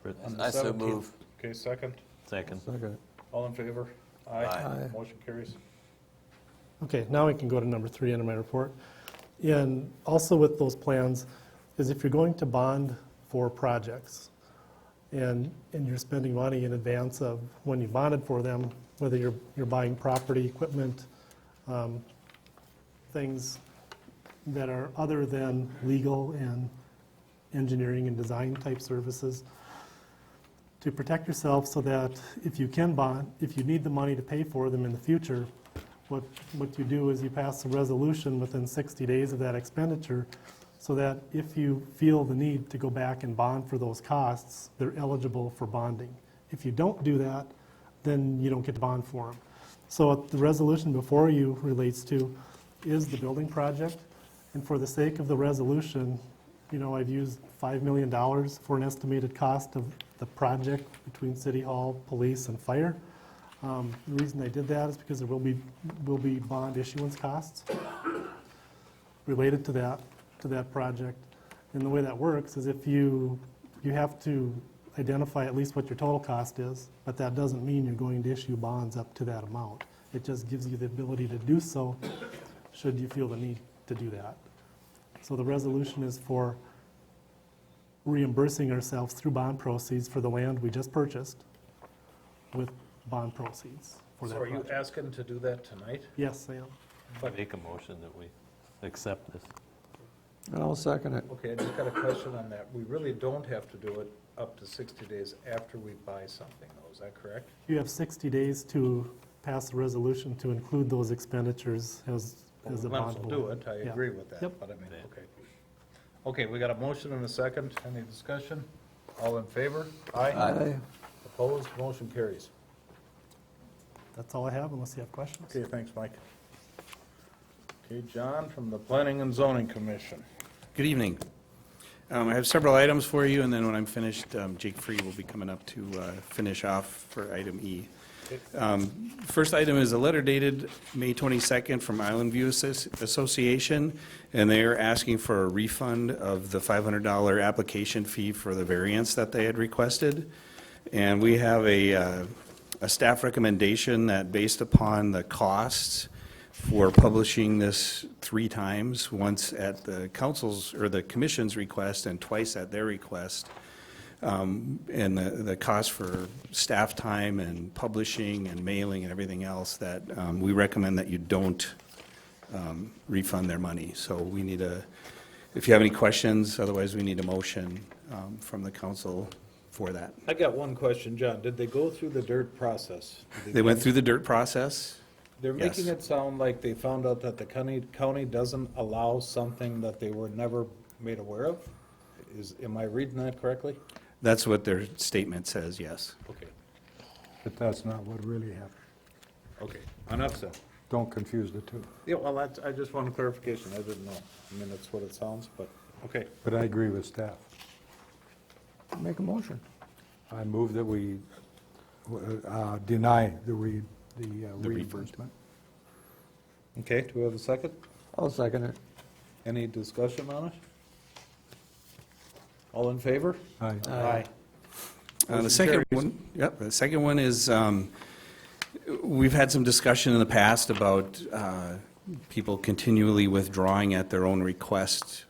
On the I so 17th. move. Okay, second. Second. Second. All in favor? Aye. Motion carries. Okay, now we can go to number 3 under my report. And also with those plans is if you're going to bond for projects and you're spending money in advance of when you bonded for them, whether you're buying property, equipment, things that are other than legal and engineering and design type services, to protect yourself so that if you can bond, if you need the money to pay for them in the future, what you do is you pass a resolution within 60 days of that expenditure so that if you feel the need to go back and bond for those costs, they're eligible for bonding. If you don't do that, then you don't get to bond for them. So what the resolution before you relates to is the building project. And for the sake of the resolution, you know, I've used $5 million for an estimated cost of the project between City Hall, police, and fire. The reason I did that is because there will be bond issuance costs related to that project. And the way that works is if you have to identify at least what your total cost is, but that doesn't mean you're going to issue bonds up to that amount. It just gives you the ability to do so should you feel the need to do that. So the resolution is for reimbursing ourselves through bond proceeds for the land we just purchased with bond proceeds for that So are you project. asking to do that tonight? Yes, I am. I make a motion that we accept this. I'll second it. Okay, I just got a question on that. We really don't have to do it up to 60 days after we buy something, though, is that correct? You have 60 days to pass a resolution to include those expenditures as a Well, bond. we'll do it, I Yeah. agree with that, Yep. but I mean, okay. Okay, we got a motion and a second. Any discussion? All in favor? Aye. Opposed? Motion carries. That's all I have unless you have questions. Okay, thanks, Mike. Okay, John from the Planning and Zoning Commission. Good evening. I have several items for you, and then when I'm finished, Jake Free will be coming up to finish off for item E. First item is a letter dated May 22nd from Island View Association, and they are asking for a refund of the $500 application fee for the variance that they had requested. And we have a staff recommendation that based upon the costs for publishing this 3 times, once at the council's or the commission's request and twice at their request, and the cost for staff time and publishing and mailing and everything else, that we recommend that you don't refund their money. So we need if you have any questions, otherwise we need a motion from the council for that. I got one question, John. Did they go through the dirt process? They went through the dirt process. They're Yes. making it sound like they found out that the county doesn't allow something that they were never made aware of? Am I reading that correctly? That's what their statement says, yes. Okay, But that's not what really happened. okay, enough said. Don't confuse the two. Yeah, well, I just wanted clarification, I didn't know. I mean, that's what it sounds, but, okay. But I agree with staff. Make a motion. I move that we deny the refund. reimbursement. Okay, do we have a second? I'll second it. Any discussion on it? All in favor? Aye. Aye. The second one, yep, the second one is, we've had some discussion in the past about people continually withdrawing at their own request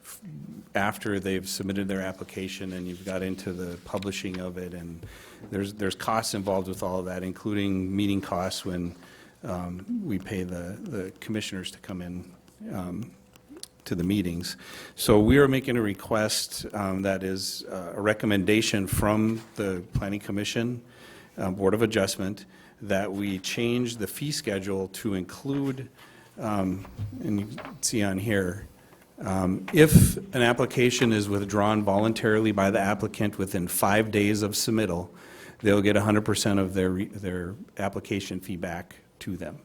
after they've submitted their application, and you've got into the publishing of it, and there's costs involved with all of that, including meeting costs when we pay the commissioners to come in to the meetings. So we are making a request that is a recommendation from the Planning Commission, Board of Adjustment, that we change the fee schedule to include, and you can see on here, if an application is withdrawn voluntarily by the applicant within 5 days of submittal, they'll get 100% of their application fee back to them.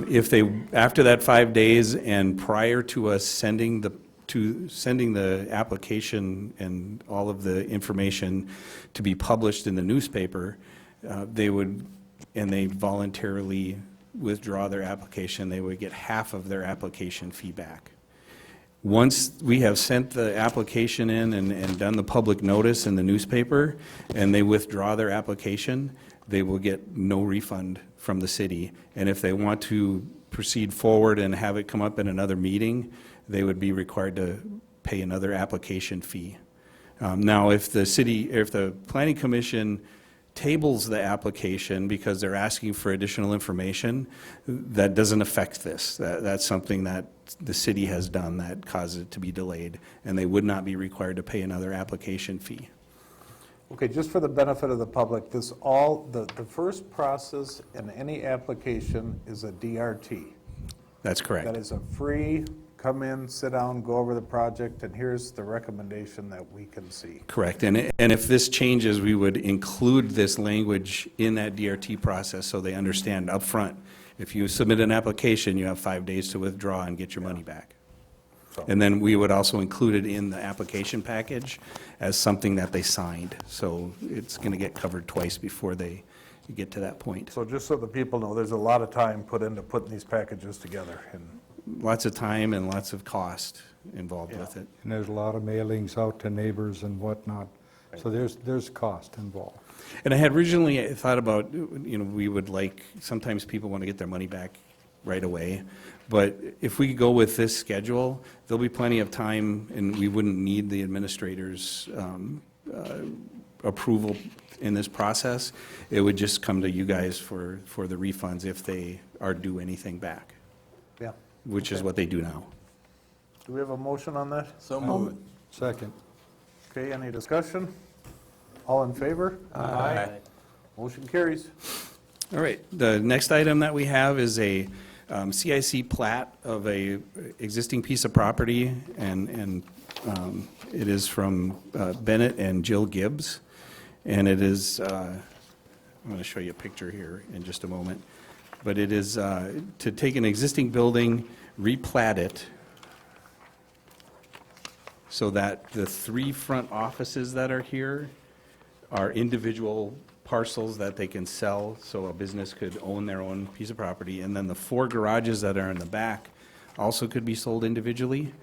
If they, after that 5 days and prior to us sending the application and all of the information to be published in the newspaper, and they voluntarily withdraw their application, they would get half of their application fee back. Once we have sent the application in and done the public notice in the newspaper, and they withdraw their application, they will get no refund from the city. And if they want to proceed forward and have it come up in another meeting, they would be required to pay another application fee. Now, if the Planning Commission tables the application because they're asking for additional information, that doesn't affect this. That's something that the city has done that caused it to be delayed, and they would not be required to pay another application fee. Okay, just for the benefit of the public, the first process in any application is a DRT. That's correct. That is a free, come in, sit down, go over the project, and here's the recommendation that we can see. Correct, and if this changes, we would include this language in that DRT process so they understand upfront. If you submit an application, you have 5 days to withdraw and get your money back. And then we would also include it in the application package as something that they signed. So it's going to get covered twice before they get to that point. So just so the people know, there's a lot of time put into putting these packages together. And lots of time and lots of cost involved with it. And there's a lot of mailings out to neighbors and whatnot. So there's cost involved. And I had originally thought about, we would like, sometimes people want to get their money back right away. But if we go with this schedule, there'll be plenty of time, and we wouldn't need the administrator's approval in this process. It would just come to you guys for the refunds if they are due anything back. Yeah. Which is what they do now. Do we have a motion on that? So moved. Second. Okay, any discussion? All in favor? Aye. Motion carries. All right, the next item that we have is a CIC plat of a existing piece of property, and it is from Bennett and Jill Gibbs. And it is, I'm going to show you a picture here in just a moment, but it is to take an existing building, replat it, so that the 3 front offices that are here are individual parcels that they can sell, so a business could own their own piece of property. And then the 4 garages that are in the back also could be sold individually.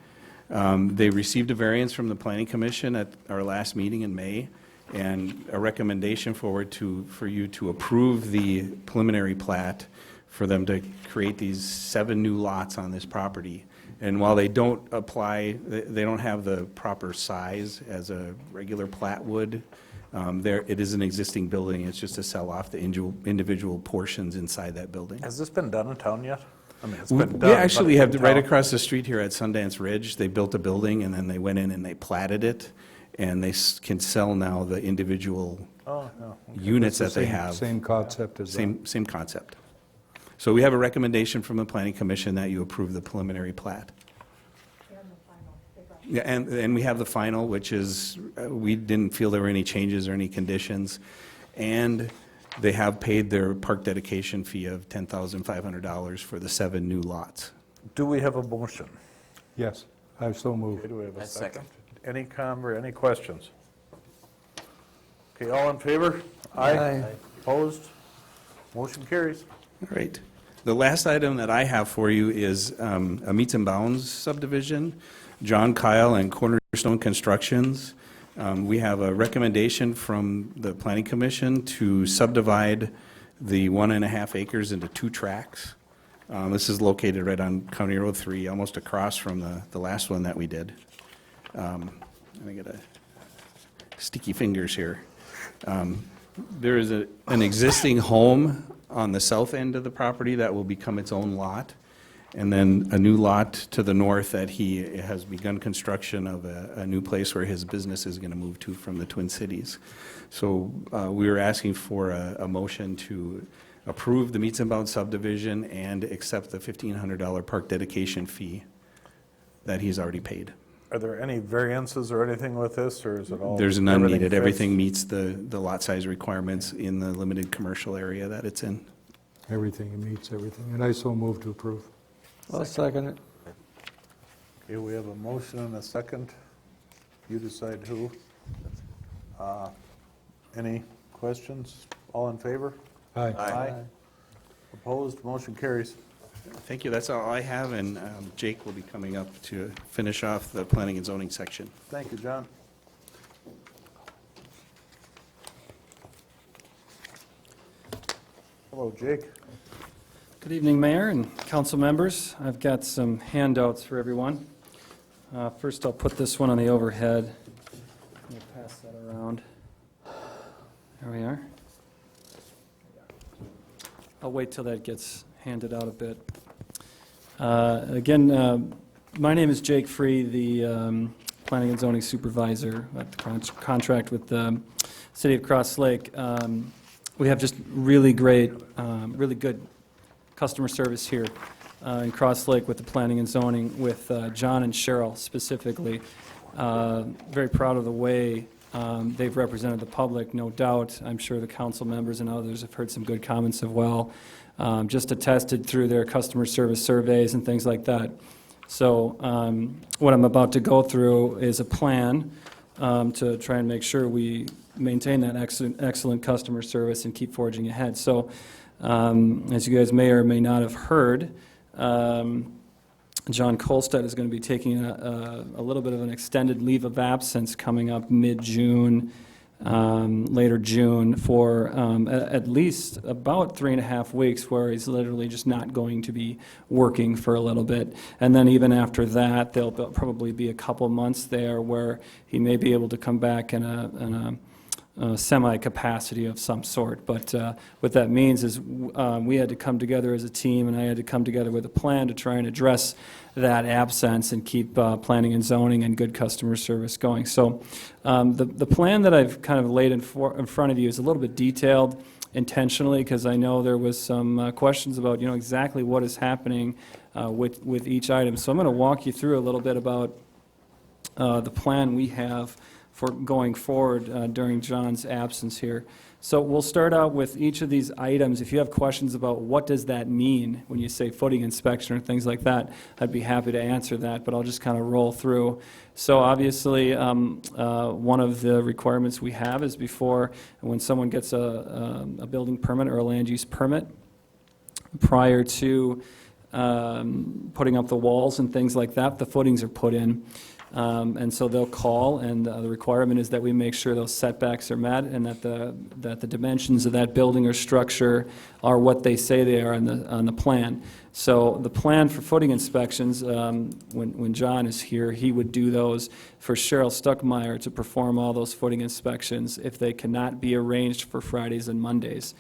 They received a variance from the Planning Commission at our last meeting in May, and a recommendation for you to approve the preliminary plat for them to create these 7 new lots on this property. And while they don't apply, they don't have the proper size as a regular plat would, it is an existing building. It's just to sell off the individual portions inside that building. Has this been done in town yet? I mean, it's We been done. actually but have, in right town? across the street here at Sundance Ridge, they built a building, and then they went in and they platted it, and they can sell now the individual Oh, no. units that It's the they same- have. Same concept as that. Same concept. So we have a recommendation from the Planning Commission that you approve the preliminary plat. Yeah, and we have the final, which is, we didn't feel there were any changes or any conditions. And they have paid their park dedication fee of $10,500 for the 7 new lots. Do we have a motion? Yes, I so moved. Okay, do we have a I second? second. Any questions? Okay, all in favor? Aye. Opposed? Motion carries. All right. The last item that I have for you is a Meets and Bounds subdivision, John Kyle and Cornerstone Constructions. We have a recommendation from the Planning Commission to subdivide the 1.5 acres into 2 tracts. This is located right on County Road 3, almost across from the last one that we did. Let me get a sticky fingers here. There is an existing home on the south end of the property that will become its own lot, and then a new lot to the north that he has begun construction of a new place where his business is going to move to from the Twin Cities. So we were asking for a motion to approve the Meets and Bounds subdivision and accept the $1,500 park dedication fee that he's already paid. Are there any variances or anything with this, or is it all? There's none everything needed. fits? Everything meets the lot size requirements in the limited commercial area that it's in. Everything, it meets everything. And I so move to approve. I'll second it. Okay, we have a motion and a second. You decide who. Any questions? All in favor? Aye. Aye. Opposed? Motion carries. Thank you, that's all I have, and Jake will be coming up to finish off the planning and zoning section. Thank you, John. Hello, Jake. Good evening, Mayor and council members. I've got some handouts for everyone. First, I'll put this one on the overhead. We'll pass that around. There we are. I'll wait till that gets handed out a bit. Again, my name is Jake Free, the Planning and Zoning Supervisor at the contract with the City of Cross Lake. We have just really great, really good customer service here in Cross Lake with the Planning and Zoning, with John and Cheryl specifically. Very proud of the way they've represented the public, no doubt. I'm sure the council members and others have heard some good comments as well, just attested through their customer service surveys and things like that. So what I'm about to go through is a plan to try and make sure we maintain that excellent customer service and keep forging ahead. So as you guys may or may not have heard, John Kolstad is going to be taking a little bit of an extended leave of absence coming up mid-June, later June, for at least about 3.5 weeks, where he's literally just not going to be working for a little bit. And then even after that, there'll probably be a couple months there where he may be able to come back in a semi-capacity of some sort. But what that means is we had to come together as a team, and I had to come together with a plan to try and address that absence and keep planning and zoning and good customer service going. So the plan that I've kind of laid in front of you is a little bit detailed intentionally, because I know there was some questions about, you know, exactly what is happening with each item. So I'm going to walk you through a little bit about the plan we have for going forward during John's absence here. So we'll start out with each of these items. If you have questions about what does that mean when you say footing inspection or things like that, I'd be happy to answer that, but I'll just kind of roll through. So obviously, one of the requirements we have is before, when someone gets a building permit or a land use permit, prior to putting up the walls and things like that, the footings are put in. And so they'll call, and the requirement is that we make sure those setbacks are met, and that the dimensions of that building or structure are what they say they are on the plan. So the plan for footing inspections, when John is here, he would do those for Cheryl Stuckmeyer to perform all those footing inspections if they cannot be arranged for Fridays and Mondays.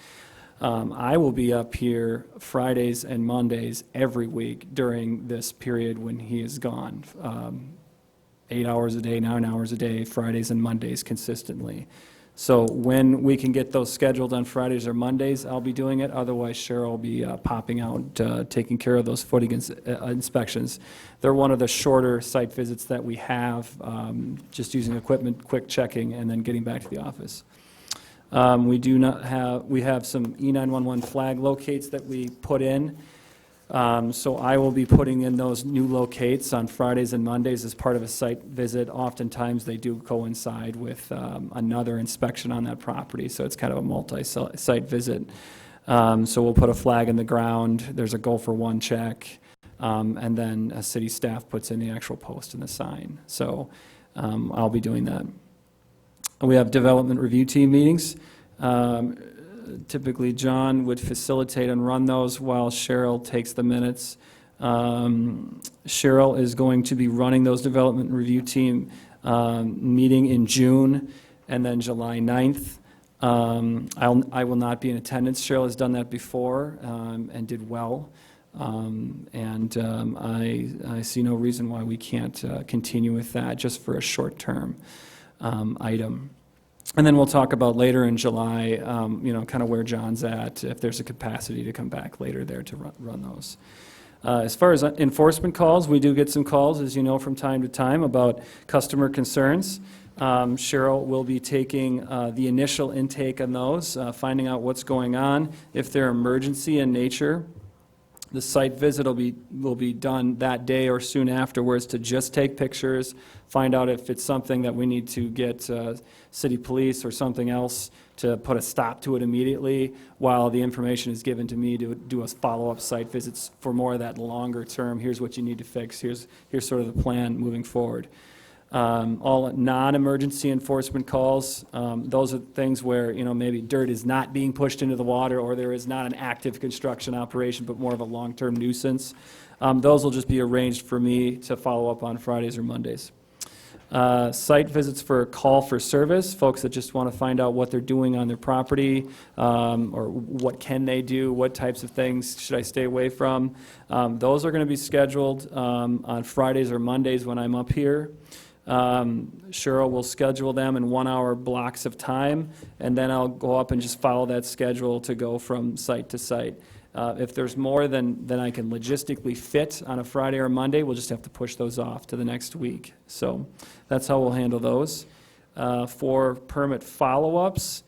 I will be up here Fridays and Mondays every week during this period when he is gone. 8 hours a day, 9 hours a day, Fridays and Mondays consistently. So when we can get those scheduled on Fridays or Mondays, I'll be doing it. Otherwise, Cheryl will be popping out, taking care of those footing inspections. They're one of the shorter site visits that we have, just using equipment, quick checking, and then getting back to the office. We have some E911 flag locates that we put in. So I will be putting in those new locates on Fridays and Mondays as part of a site visit. Oftentimes, they do coincide with another inspection on that property, so it's kind of a multi-site visit. So we'll put a flag in the ground, there's a go for one check, and then a city staff puts in the actual post and the sign. So I'll be doing that. We have development review team meetings. Typically, John would facilitate and run those while Cheryl takes the minutes. Cheryl is going to be running those development review team meeting in June and then July 9th. I will not be in attendance. Cheryl has done that before and did well. I see no reason why we can't continue with that just for a short-term item. And then we'll talk about later in July, kind of where John's at, if there's a capacity to come back later there to run those. As far as enforcement calls, we do get some calls, as you know, from time to time about customer concerns. Cheryl will be taking the initial intake on those, finding out what's going on. If they're emergency in nature, The site visit will be done that day or soon afterwards to just take pictures, find out if it's something that we need to get city police or something else to put a stop to it immediately, while the information is given to me to do a follow-up site visits for more of that longer term. Here's what you need to fix. Here's sort of the plan moving forward. All non-emergency enforcement calls, those are things where, maybe dirt is not being pushed into the water, or there is not an active construction operation, but more of a long-term nuisance. Those will just be arranged for me to follow up on Fridays or Mondays. Site visits for call for service, folks that just want to find out what they're doing on their property, or what can they do, what types of things should I stay away from. Those are going to be scheduled on Fridays or Mondays when I'm up here. Cheryl will schedule them in 1 hour blocks of time, and then I'll go up and just follow that schedule to go from site to site. If there's more than I can logistically fit on a Friday or Monday, we'll just have to push those off to the next week. So that's how we'll handle those. For permit follow-ups,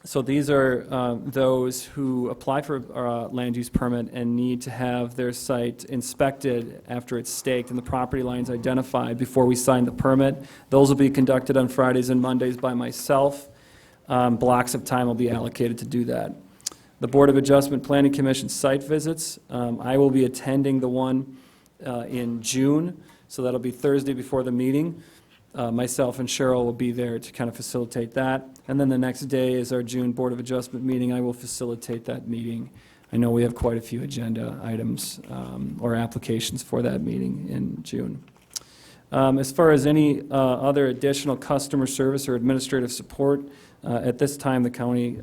so these are those who apply for a land use permit and need to have their site inspected after it's staked and the property lines identified before we sign the permit. Those will be conducted on Fridays and Mondays by myself. Blocks of time will be allocated to do that. The Board of Adjustment Planning Commission site visits, I will be attending the one in June, so that'll be Thursday before the meeting. Myself and Cheryl will be there to kind of facilitate that. And then the next day is our June Board of Adjustment meeting. I will facilitate that meeting. I know we have quite a few agenda items or applications for that meeting in June. As far as any other additional customer service or administrative support, at this time, the county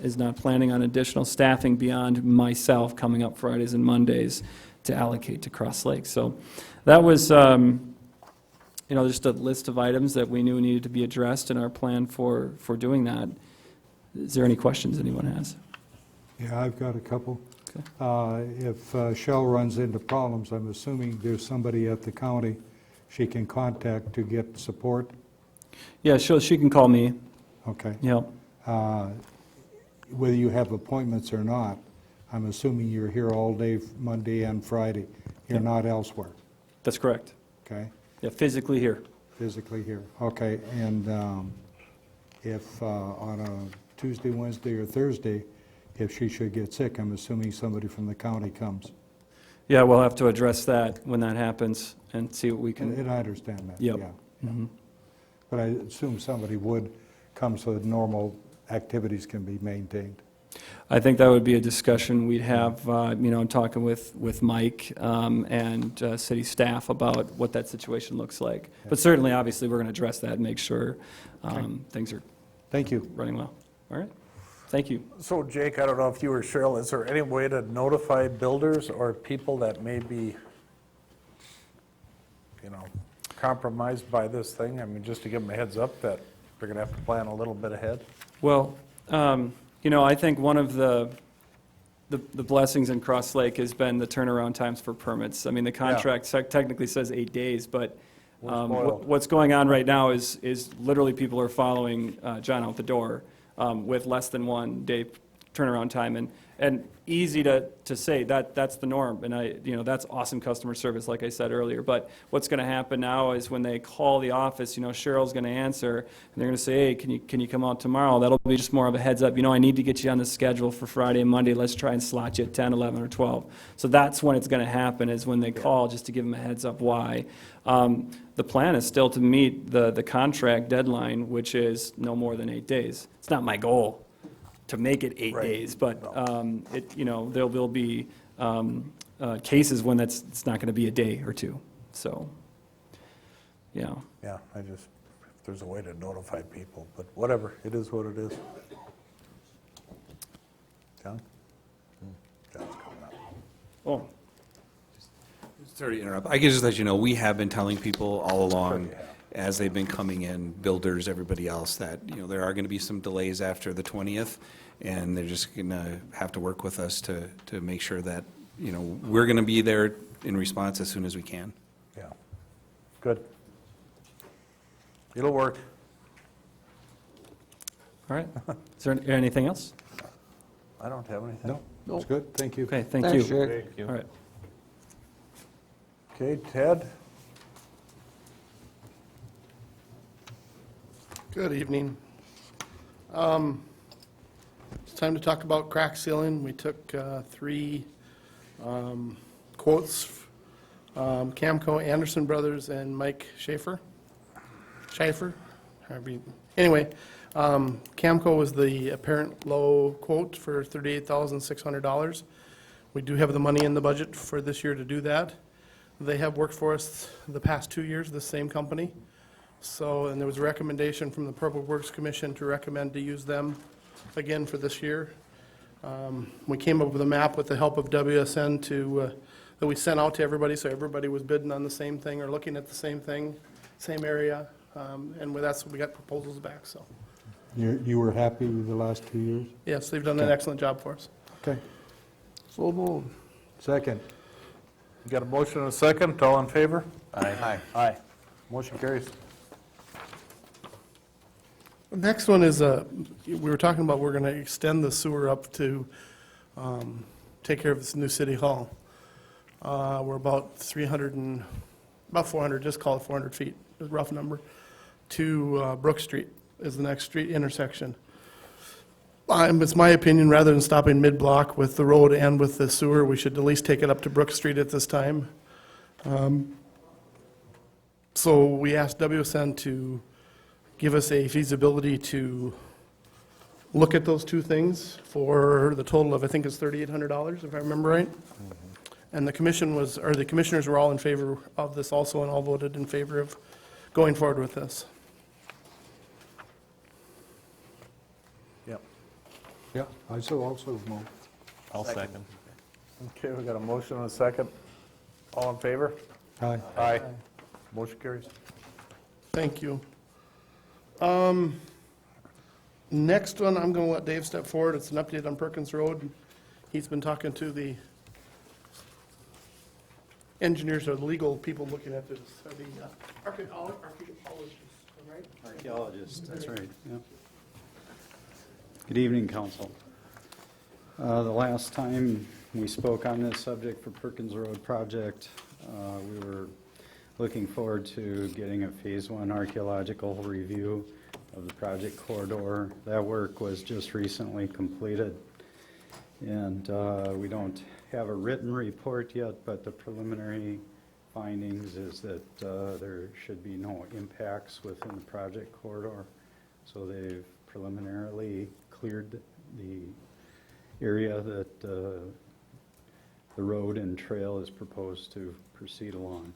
is not planning on additional staffing beyond myself coming up Fridays and Mondays to allocate to Cross Lake. So that was just a list of items that we knew needed to be addressed in our plan for doing that. Is there any questions anyone has? Yeah, I've got a couple. Okay. If Shell runs into problems, I'm assuming there's somebody at the county she can contact to get support? Yeah, she can call me. Okay. Yep. Whether you have appointments or not, I'm assuming you're here all day, Monday and Friday. You're not elsewhere, That's correct. okay? Yeah, physically here. Physically here, okay. And if on a Tuesday, Wednesday, or Thursday, if she should get sick, I'm assuming somebody from the county comes. Yeah, we'll have to address that when that happens and see what we can. And I understand that, Yep. yeah. Mhm. But I assume somebody would come so that normal activities can be maintained. I think that would be a discussion we'd have, talking with Mike and city staff about what that situation looks like. But certainly, obviously, we're going to address that and make sure things are Thank you. running well. All right? Thank you. So Jake, I don't know if you or Cheryl, is there any way to notify builders or people that may be, compromised by this thing? I mean, just to give them a heads up that they're going to have to plan a little bit ahead? Well, I think one of the blessings in Cross Lake has been the turnaround times for permits. I mean, the contract technically says 8 days, but what's going on right now is literally people are following John out the door with less than 1 day turnaround time. And easy to say that's the norm, and that's awesome customer service, like I said earlier. But what's going to happen now is when they call the office, Cheryl's going to answer, and they're going to say, hey, can you come out tomorrow? That'll be just more of a heads up. I need to get you on the schedule for Friday and Monday. Let's try and slot you at 10, 11, or 12. So that's when it's going to happen, is when they call, just to give them a heads up why. The plan is still to meet the contract deadline, which is no more than 8 days. It's not my goal to make it 8 days, but there'll be cases when it's not going to be a day or two. So, yeah. Yeah, if there's a way to notify people, but whatever, it is what it is. John? John's coming up. Oh. Sorry to interrupt. I can just let you know, we have been telling people all along, as they've been coming in, builders, everybody else, that, there are going to be some delays after the 20th, and they're just going to have to work with us to make sure that, we're going to be there in response as soon as we can. Yeah, good. It'll work. All right. Is there anything else? I don't have anything. No, that's good, thank you. Okay, thank Thanks, you. Jake. Thank you. All right. Okay, Ted? Good evening. It's time to talk about crack sealing. We took 3 quotes, Camco, Anderson Brothers, and Mike Schaefer. Anyway, Camco was the apparent low quote for $38,600. We do have the money in the budget for this year to do that. They have worked for us the past 2 years, the same company. So, and there was a recommendation from the Public Works Commission to recommend to use them again for this year. We came up with a map with the help of WSN that we sent out to everybody, so everybody was bidding on the same thing or looking at the same thing, same area, and that's what we got proposals back, so. You were happy with the last 2 years? Yes, they've done an excellent job for us. Okay. So moved. Second. You got a motion and a second, all in favor? Aye. Aye. Motion carries. The next one is, we were talking about we're gonna extend the sewer up to, take care of this new city hall. We're about 400, just call it 400 feet, a rough number, to Brook Street is the next street intersection. It's my opinion, rather than stopping mid-block with the road and with the sewer, we should at least take it up to Brook Street at this time. So we asked WSN to give us a feasibility to look at those two things for the total of, I think it's $3,800, if I remember right. And the commissioners were all in favor of this also, and all voted in favor of going forward with this. Yep. Yeah, I so also move. I'll second. Okay, we got a motion and a second. All in favor? Aye. Aye. Motion carries. Thank you. Next one, I'm going to let Dave step forward. It's an update on Perkins Road. He's been talking to the engineers or the legal people looking at this, or the archaeologists, right? Archaeologists, that's right, yep. Good evening, council. The last time we spoke on this subject for Perkins Road project, we were looking forward to getting a Phase 1 archaeological review of the project corridor. That work was just recently completed, and we don't have a written report yet, but the preliminary findings is that there should be no impacts within the project corridor. So they've preliminarily cleared the area that the road and trail is proposed to proceed along.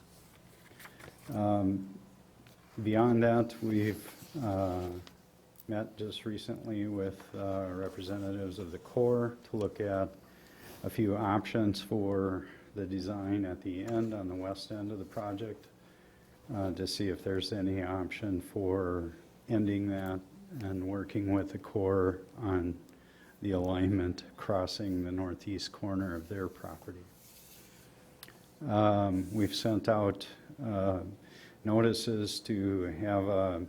Beyond that, we've met just recently with representatives of the Corps to look at a few options for the design at the end, on the west end of the project, to see if there's any option for ending that and working with the Corps on the alignment crossing the northeast corner of their property. We've sent out notices to have a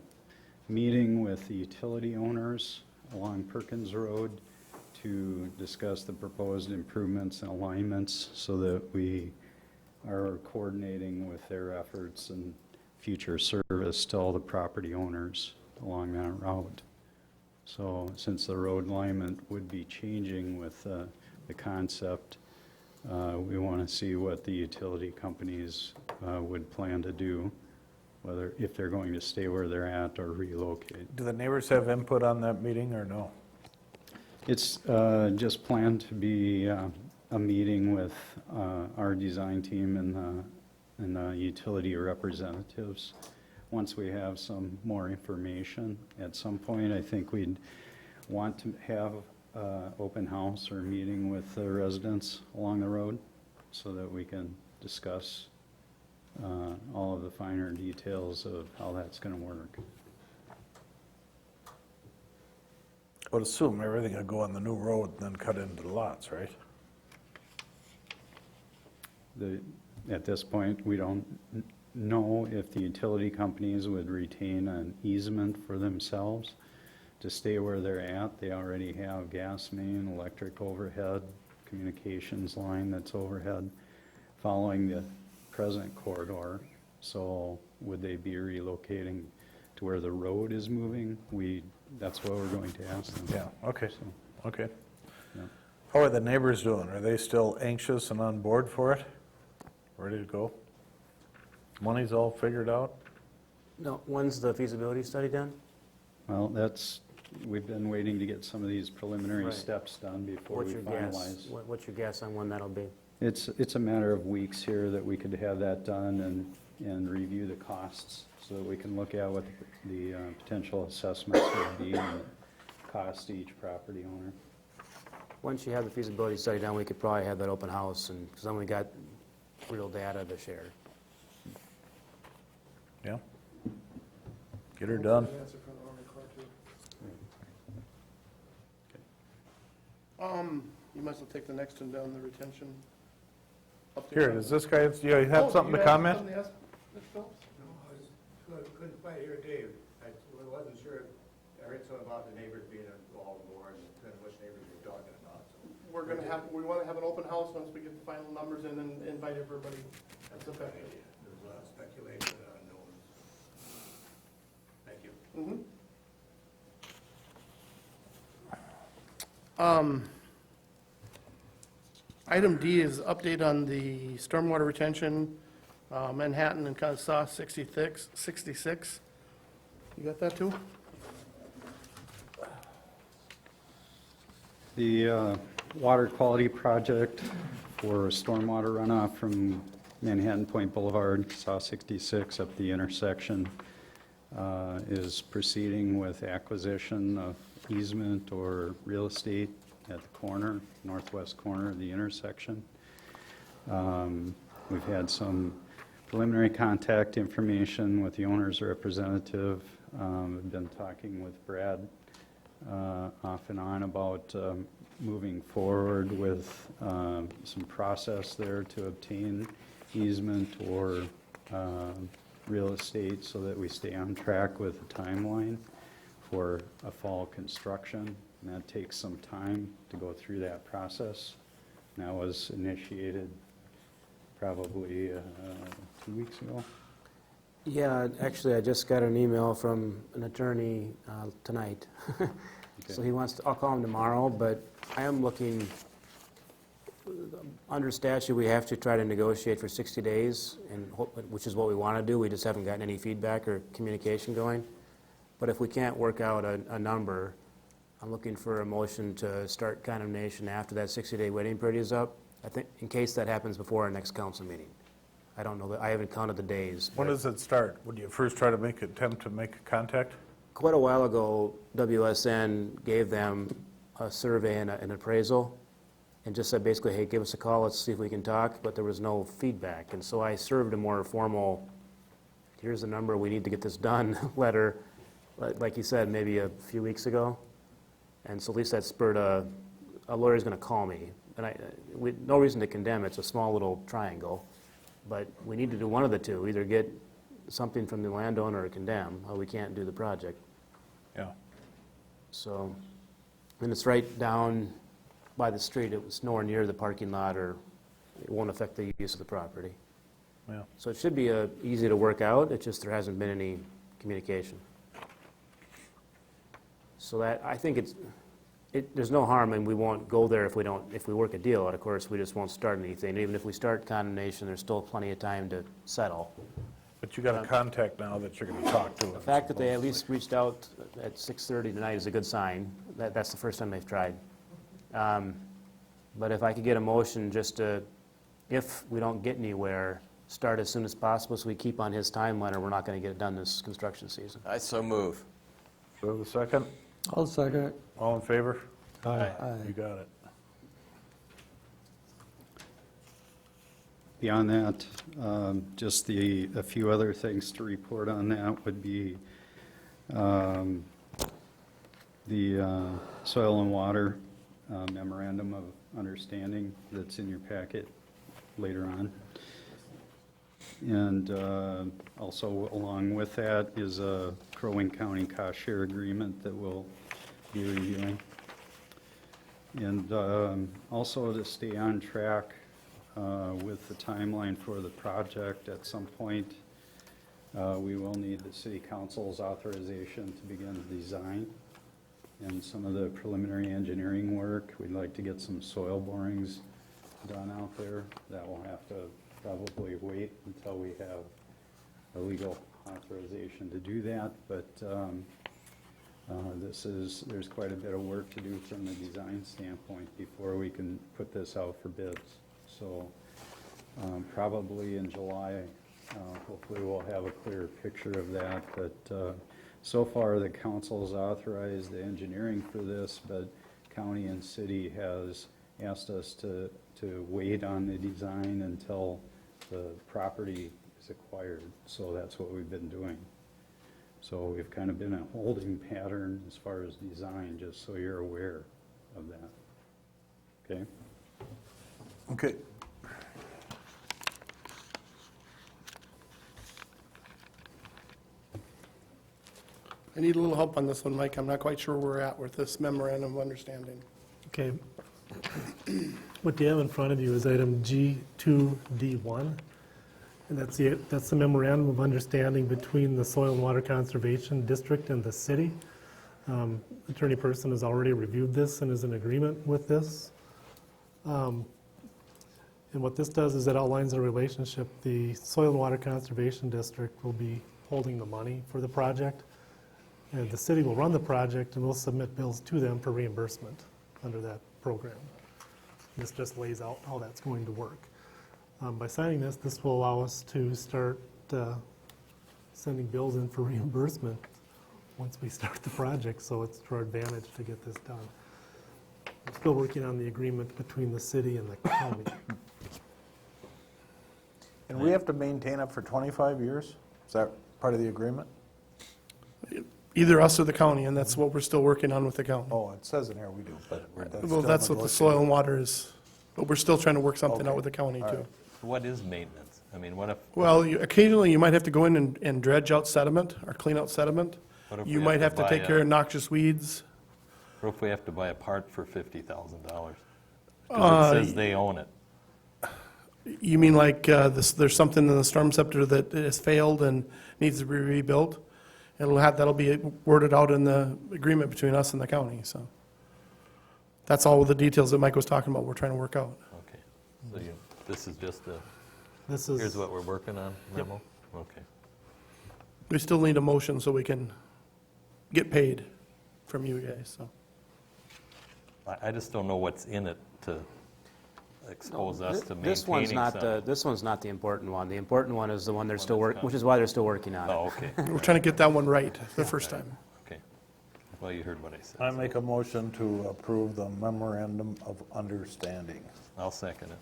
meeting with the utility owners along Perkins Road to discuss the proposed improvements and alignments so that we are coordinating with their efforts and future service to all the property owners along that route. So since the road alignment would be changing with the concept, we want to see what the utility companies would plan to do, whether if they're going to stay where they're at or relocate. Do the neighbors have input on that meeting or no? It's just planned to be a meeting with our design team and the utility representatives. Once we have some more information, at some point, I think we'd want to have open house or meeting with the residents along the road so that we can discuss all of the finer details of how that's going to work. I would assume everything would go on the new road and then cut into the lots, right? At this point, we don't know if the utility companies would retain an easement for themselves to stay where they're at. They already have gas main, electric overhead, communications line that's overhead, following the present corridor. So would they be relocating to where the road is moving? That's what we're going to ask them. Yeah, okay, okay. Yeah. How are the neighbors doing? Are they still anxious and on board for it? Ready to go? Money's all figured out? No, when's the feasibility study done? Well, we've been waiting to get some of these preliminary Right. steps done before What's we your guess? finalize. What's your guess on when that'll be? It's a matter of weeks here that we could have that done and review the costs so that we can look at what the potential assessments would be and the cost to each property owner. Once you have the feasibility study done, we could probably have that open house, and, because then we got real data to share. Yeah. Get her done. You might as well take the next one down, the retention. update. Here, does this guy, you have Oh, something you to guys have comment? something to ask, Mr. Phillips? No, I just couldn't quite hear Dave. I wasn't sure. I heard something about the neighbors being involved more and kind of which neighbors you're talking about. So. We're gonna have, we wanna have an open house once we get the final numbers in and invite everybody. That's effective. There's a lot of speculation and unknowns. Thank you. Item D is update on the stormwater retention, Manhattan and Consas 66. You got that too? The water quality project for stormwater runoff from Manhattan Point Boulevard, SAW 66 up the intersection is proceeding with acquisition of easement or real estate at the corner, northwest corner of the intersection. We've had some preliminary contact information with the owner's representative. We've been talking with Brad off and on about moving forward with some process there to obtain easement or real estate so that we stay on track with the timeline for a fall construction. And that takes some time to go through that process. And that was initiated probably 2 weeks ago. Yeah, actually, I just got an email from an attorney tonight. So he wants to, I'll call him tomorrow, but I am looking, under statute, we have to try to negotiate for 60 days, and which is what we want to do. We just haven't gotten any feedback or communication going. But if we can't work out a number, I'm looking for a motion to start condemnation after that 60-day waiting period is up. I think, in case that happens before our next council meeting. I don't know, I haven't counted the days. When does it start? Would you first try to attempt to make a contact? Quite a while ago, WSN gave them a survey and an appraisal, and just said basically, hey, give us a call, let's see if we can talk, but there was no feedback. And so I served a more formal, here's the number, we need to get this done letter, like you said, maybe a few weeks ago. And so at least that spurred a lawyer's going to call me. And no reason to condemn, it's a small little triangle. But we need to do one of the two, either get something from the landowner or condemn, or we can't do the project. Yeah. So, and it's right down by the street, it was nowhere near the parking lot, or it won't affect the use of the property. Yeah. So it should be easy to work out, it's just there hasn't been any communication. So that, I think there's no harm, and we won't go there if we work a deal out. Of course, we just won't start anything. Even if we start condemnation, there's still plenty of time to settle. But you got a contact now that you're going to talk to. The fact that they at least reached out at 6:30 tonight is a good sign. That's the first time they've tried. But if I could get a motion just to, if we don't get anywhere, start as soon as possible so we keep on his timeline, or we're not going to get it done this construction season. I so move. Do I have a second? I'll second it. All in favor? Aye. You got it. Beyond that, just a few other things to report on that would be the soil and water memorandum of understanding that's in your packet later on. And also along with that is a Crow Wing County cost share agreement that will be reviewing. And also to stay on track with the timeline for the project, at some point, we will need the city council's authorization to begin the design and some of the preliminary engineering work. We'd like to get some soil borings done out there. That will have to probably wait until we have a legal authorization to do that, but there's quite a bit of work to do from the design standpoint before we can put this out for bids. So probably in July, hopefully we'll have a clearer picture of that, but so far the council's authorized the engineering for this, but county and city has asked us to wait on the design until the property is acquired. So that's what we've been doing. So we've kind of been a holding pattern as far as design, just so you're aware of that. Okay? Okay. I need a little help on this one, Mike. I'm not quite sure where we're at with this memorandum of understanding. Okay. What you have in front of you is item G2D1, and that's the memorandum of understanding between the Soil and Water Conservation District and the city. Attorney Person has already reviewed this and is in agreement with this. And what this does is it outlines a relationship. The Soil and Water Conservation District will be holding the money for the project, and the city will run the project and we'll submit bills to them for reimbursement under that program. This just lays out how that's going to work. By signing this, this will allow us to start sending bills in for reimbursement once we start the project, so it's to our advantage to get this done. I'm still working on the agreement between the city and the county. And we have to maintain it for 25 years? Is that part of the agreement? Either us or the county, and that's what we're still working on with the county. Oh, it says in here we do, but Well, that's what the soil and water is, but we're still trying to work something out with the county All too. right. What is maintenance? I mean, what if? Well, occasionally you might have to go in and dredge out sediment or clean out sediment. What if You we might have to buy take care of noxious weeds. What if we have to buy a part for $50,000? Uh, Because it says they own it. You mean like there's something in the storm scepter that has failed and needs to be rebuilt? That'll be worded out in the agreement between us and the county, so. That's all the details that Mike was talking about, we're trying to work out. Okay. So this is just This is, here's what we're working on Yep. memo? Okay. We still need a motion so we can get paid from you guys, so. I just don't know what's in it to expose us to maintaining This one's not something. this one's not the important one. The important one is the one they're still working, which is why they're still working on it. Oh, okay. We're trying to get that one right the first time. Okay. Well, you heard what I said. I make a motion to approve the memorandum of understanding. I'll second it.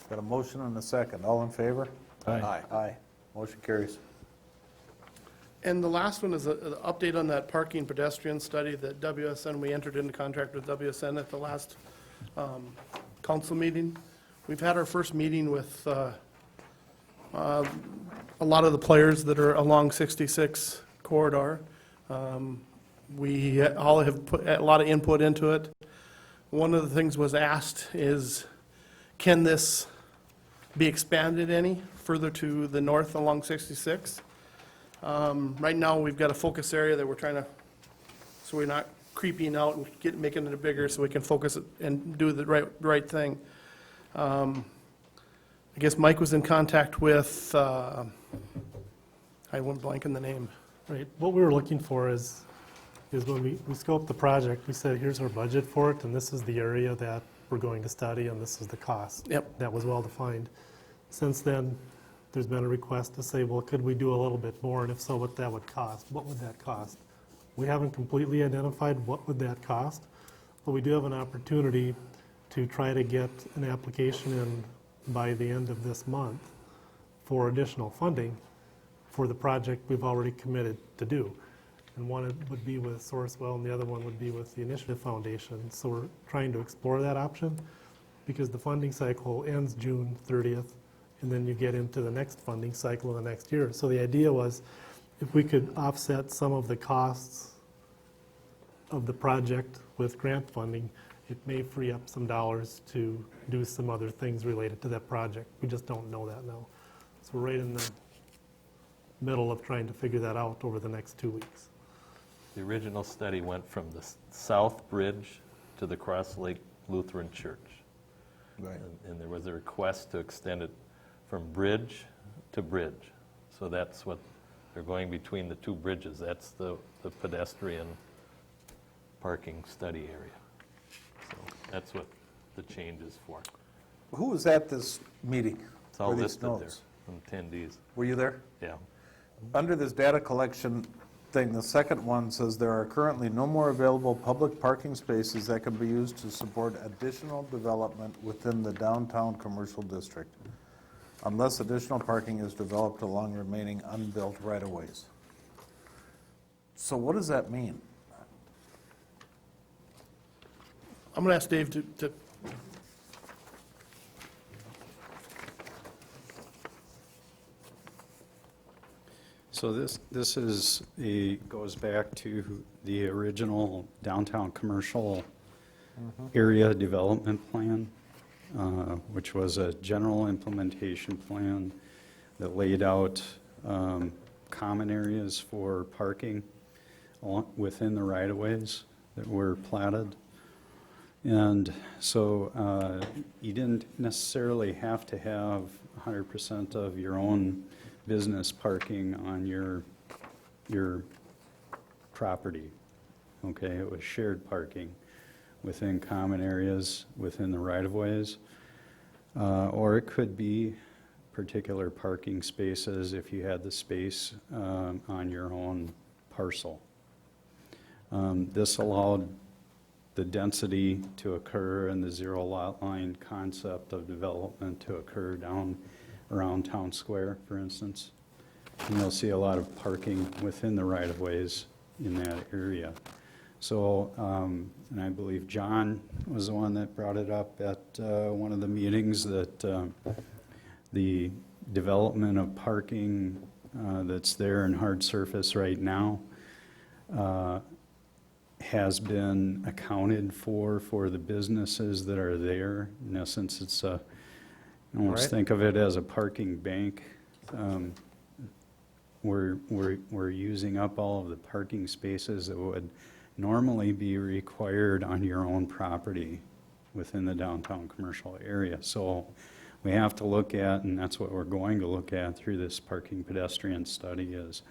Got a motion and a second. All in favor? Aye. Aye. Motion carries. And the last one is an update on that parking pedestrian study that WSN, we entered into contract with WSN at the last council meeting. We've had our first meeting with a lot of the players that are along 66 corridor. We all have put a lot of input into it. One of the things was asked is, can this be expanded any further to the north along 66? Right now, we've got a focus area that we're trying to, so we're not creeping out and making it bigger so we can focus it and do the right thing. I guess Mike was in contact with, I went blank in the name. right, what we were looking for is when we scoped the project, we said, here's our budget for it, and this is the area that we're going to study, and this is the cost. Yep. That was well defined. Since then, there's been a request to say, well, could we do a little bit more, and if so, what that would cost? What would that cost? We haven't completely identified what would that cost, but we do have an opportunity to try to get an application in by the end of this month for additional funding for the project we've already committed to do. And one would be with Sourcewell, and the other one would be with the Initiative Foundation. So we're trying to explore that option because the funding cycle ends June 30th, and then you get into the next funding cycle in the next year. So the idea was if we could offset some of the costs of the project with grant funding, it may free up some dollars to do some other things related to that project. We just don't know that now. So we're right in the middle of trying to figure that out over the next 2 weeks. The original study went from the South Bridge to the Cross Lake Lutheran Church. Right. And there was a request to extend it from bridge to bridge. So that's what, they're going between the two bridges. That's the pedestrian parking study area. So that's what the change is for. Who was at this meeting? It's all for these listed there notes? from attendees. Were you there? Yeah. Under this data collection thing, the second one says there are currently no more available public parking spaces that can be used to support additional development within the downtown commercial district, unless additional parking is developed along remaining unbuilt right-of-ways. So what does that mean? I'm going to ask Dave to So this is goes back to the original downtown commercial area development plan, which was a general implementation plan that laid out common areas for parking within the right-of-ways that were platted. And so you didn't necessarily have to have 100% of your own business parking on your property, okay? It was shared parking within common areas within the right-of-ways. Or it could be particular parking spaces if you had the space on your own parcel. This allowed the density to occur and the zero lot line concept of development to occur down around Town Square, for instance. And you'll see a lot of parking within the right-of-ways in that area. So, and I believe John was the one that brought it up at one of the meetings, that the development of parking that's there in hard surface right now has been accounted for the businesses that are there. In essence, it's a, almost Right. think of it as a parking bank. We're using up all of the parking spaces that would normally be required on your own property within the downtown commercial area. So we have to look at, and that's what we're going to look at through this parking pedestrian study, is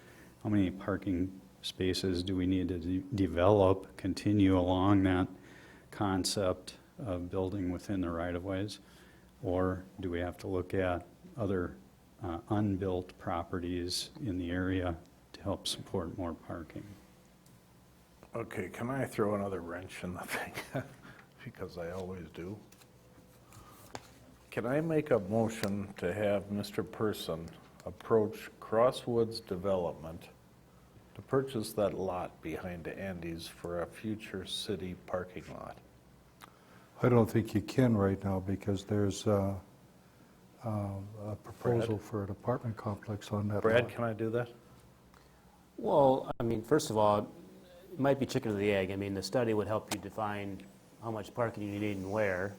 how many parking spaces do we need to develop, continue along that concept of building within the right-of-ways? Or do we have to look at other unbuilt properties in the area to help support more parking? Okay, can I throw another wrench in the thing? Because I always do. Can I make a motion to have Mr. Person approach Crosswoods Development to purchase that lot behind Andy's for a future city parking lot? I don't think you can right now because there's a proposal for an apartment complex on that lot. Brad, can I do that? Well, I mean, first of all, it might be chicken or the egg. I mean, the study would help you define how much parking you need and where.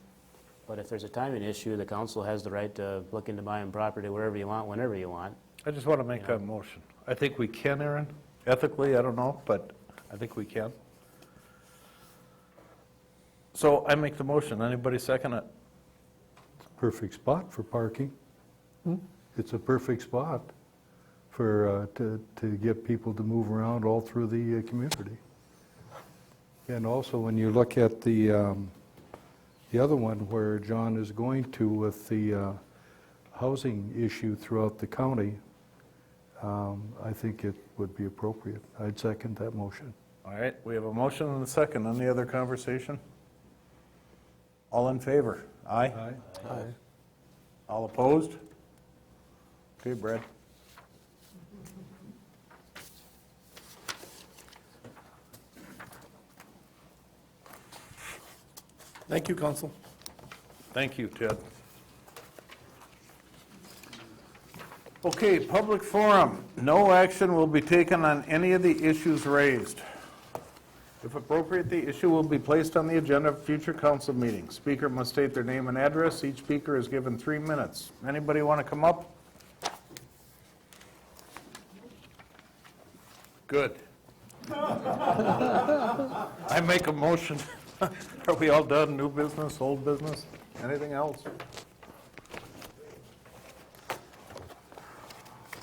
But if there's a timing issue, the council has the right to look into buying property wherever you want, whenever you want. I just want to make a motion. I think we can, Aaron. Ethically, I don't know, but I think we can. So I make the motion. Anybody second it? Perfect spot for parking. It's a perfect spot for, to get people to move around all through the community. And also, when you look at the other one where John is going to with the housing issue throughout the county, I think it would be appropriate. I'd second that motion. All right, we have a motion and a second. Any other conversation? All in favor? Aye? Aye. All opposed? Okay, Brad. Thank you, Council. Thank you, Ted. Okay, public forum. No action will be taken on any of the issues raised. If appropriate, the issue will be placed on the agenda of future council meetings. Speaker must state their name and address. Each speaker is given 3 minutes. Anybody want to come up? Good. I make a motion. Are we all done? New business, old business? Anything else?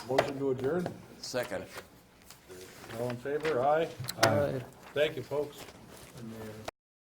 Motion to adjourn? Second. All in favor? Aye. Aye. Thank you, folks.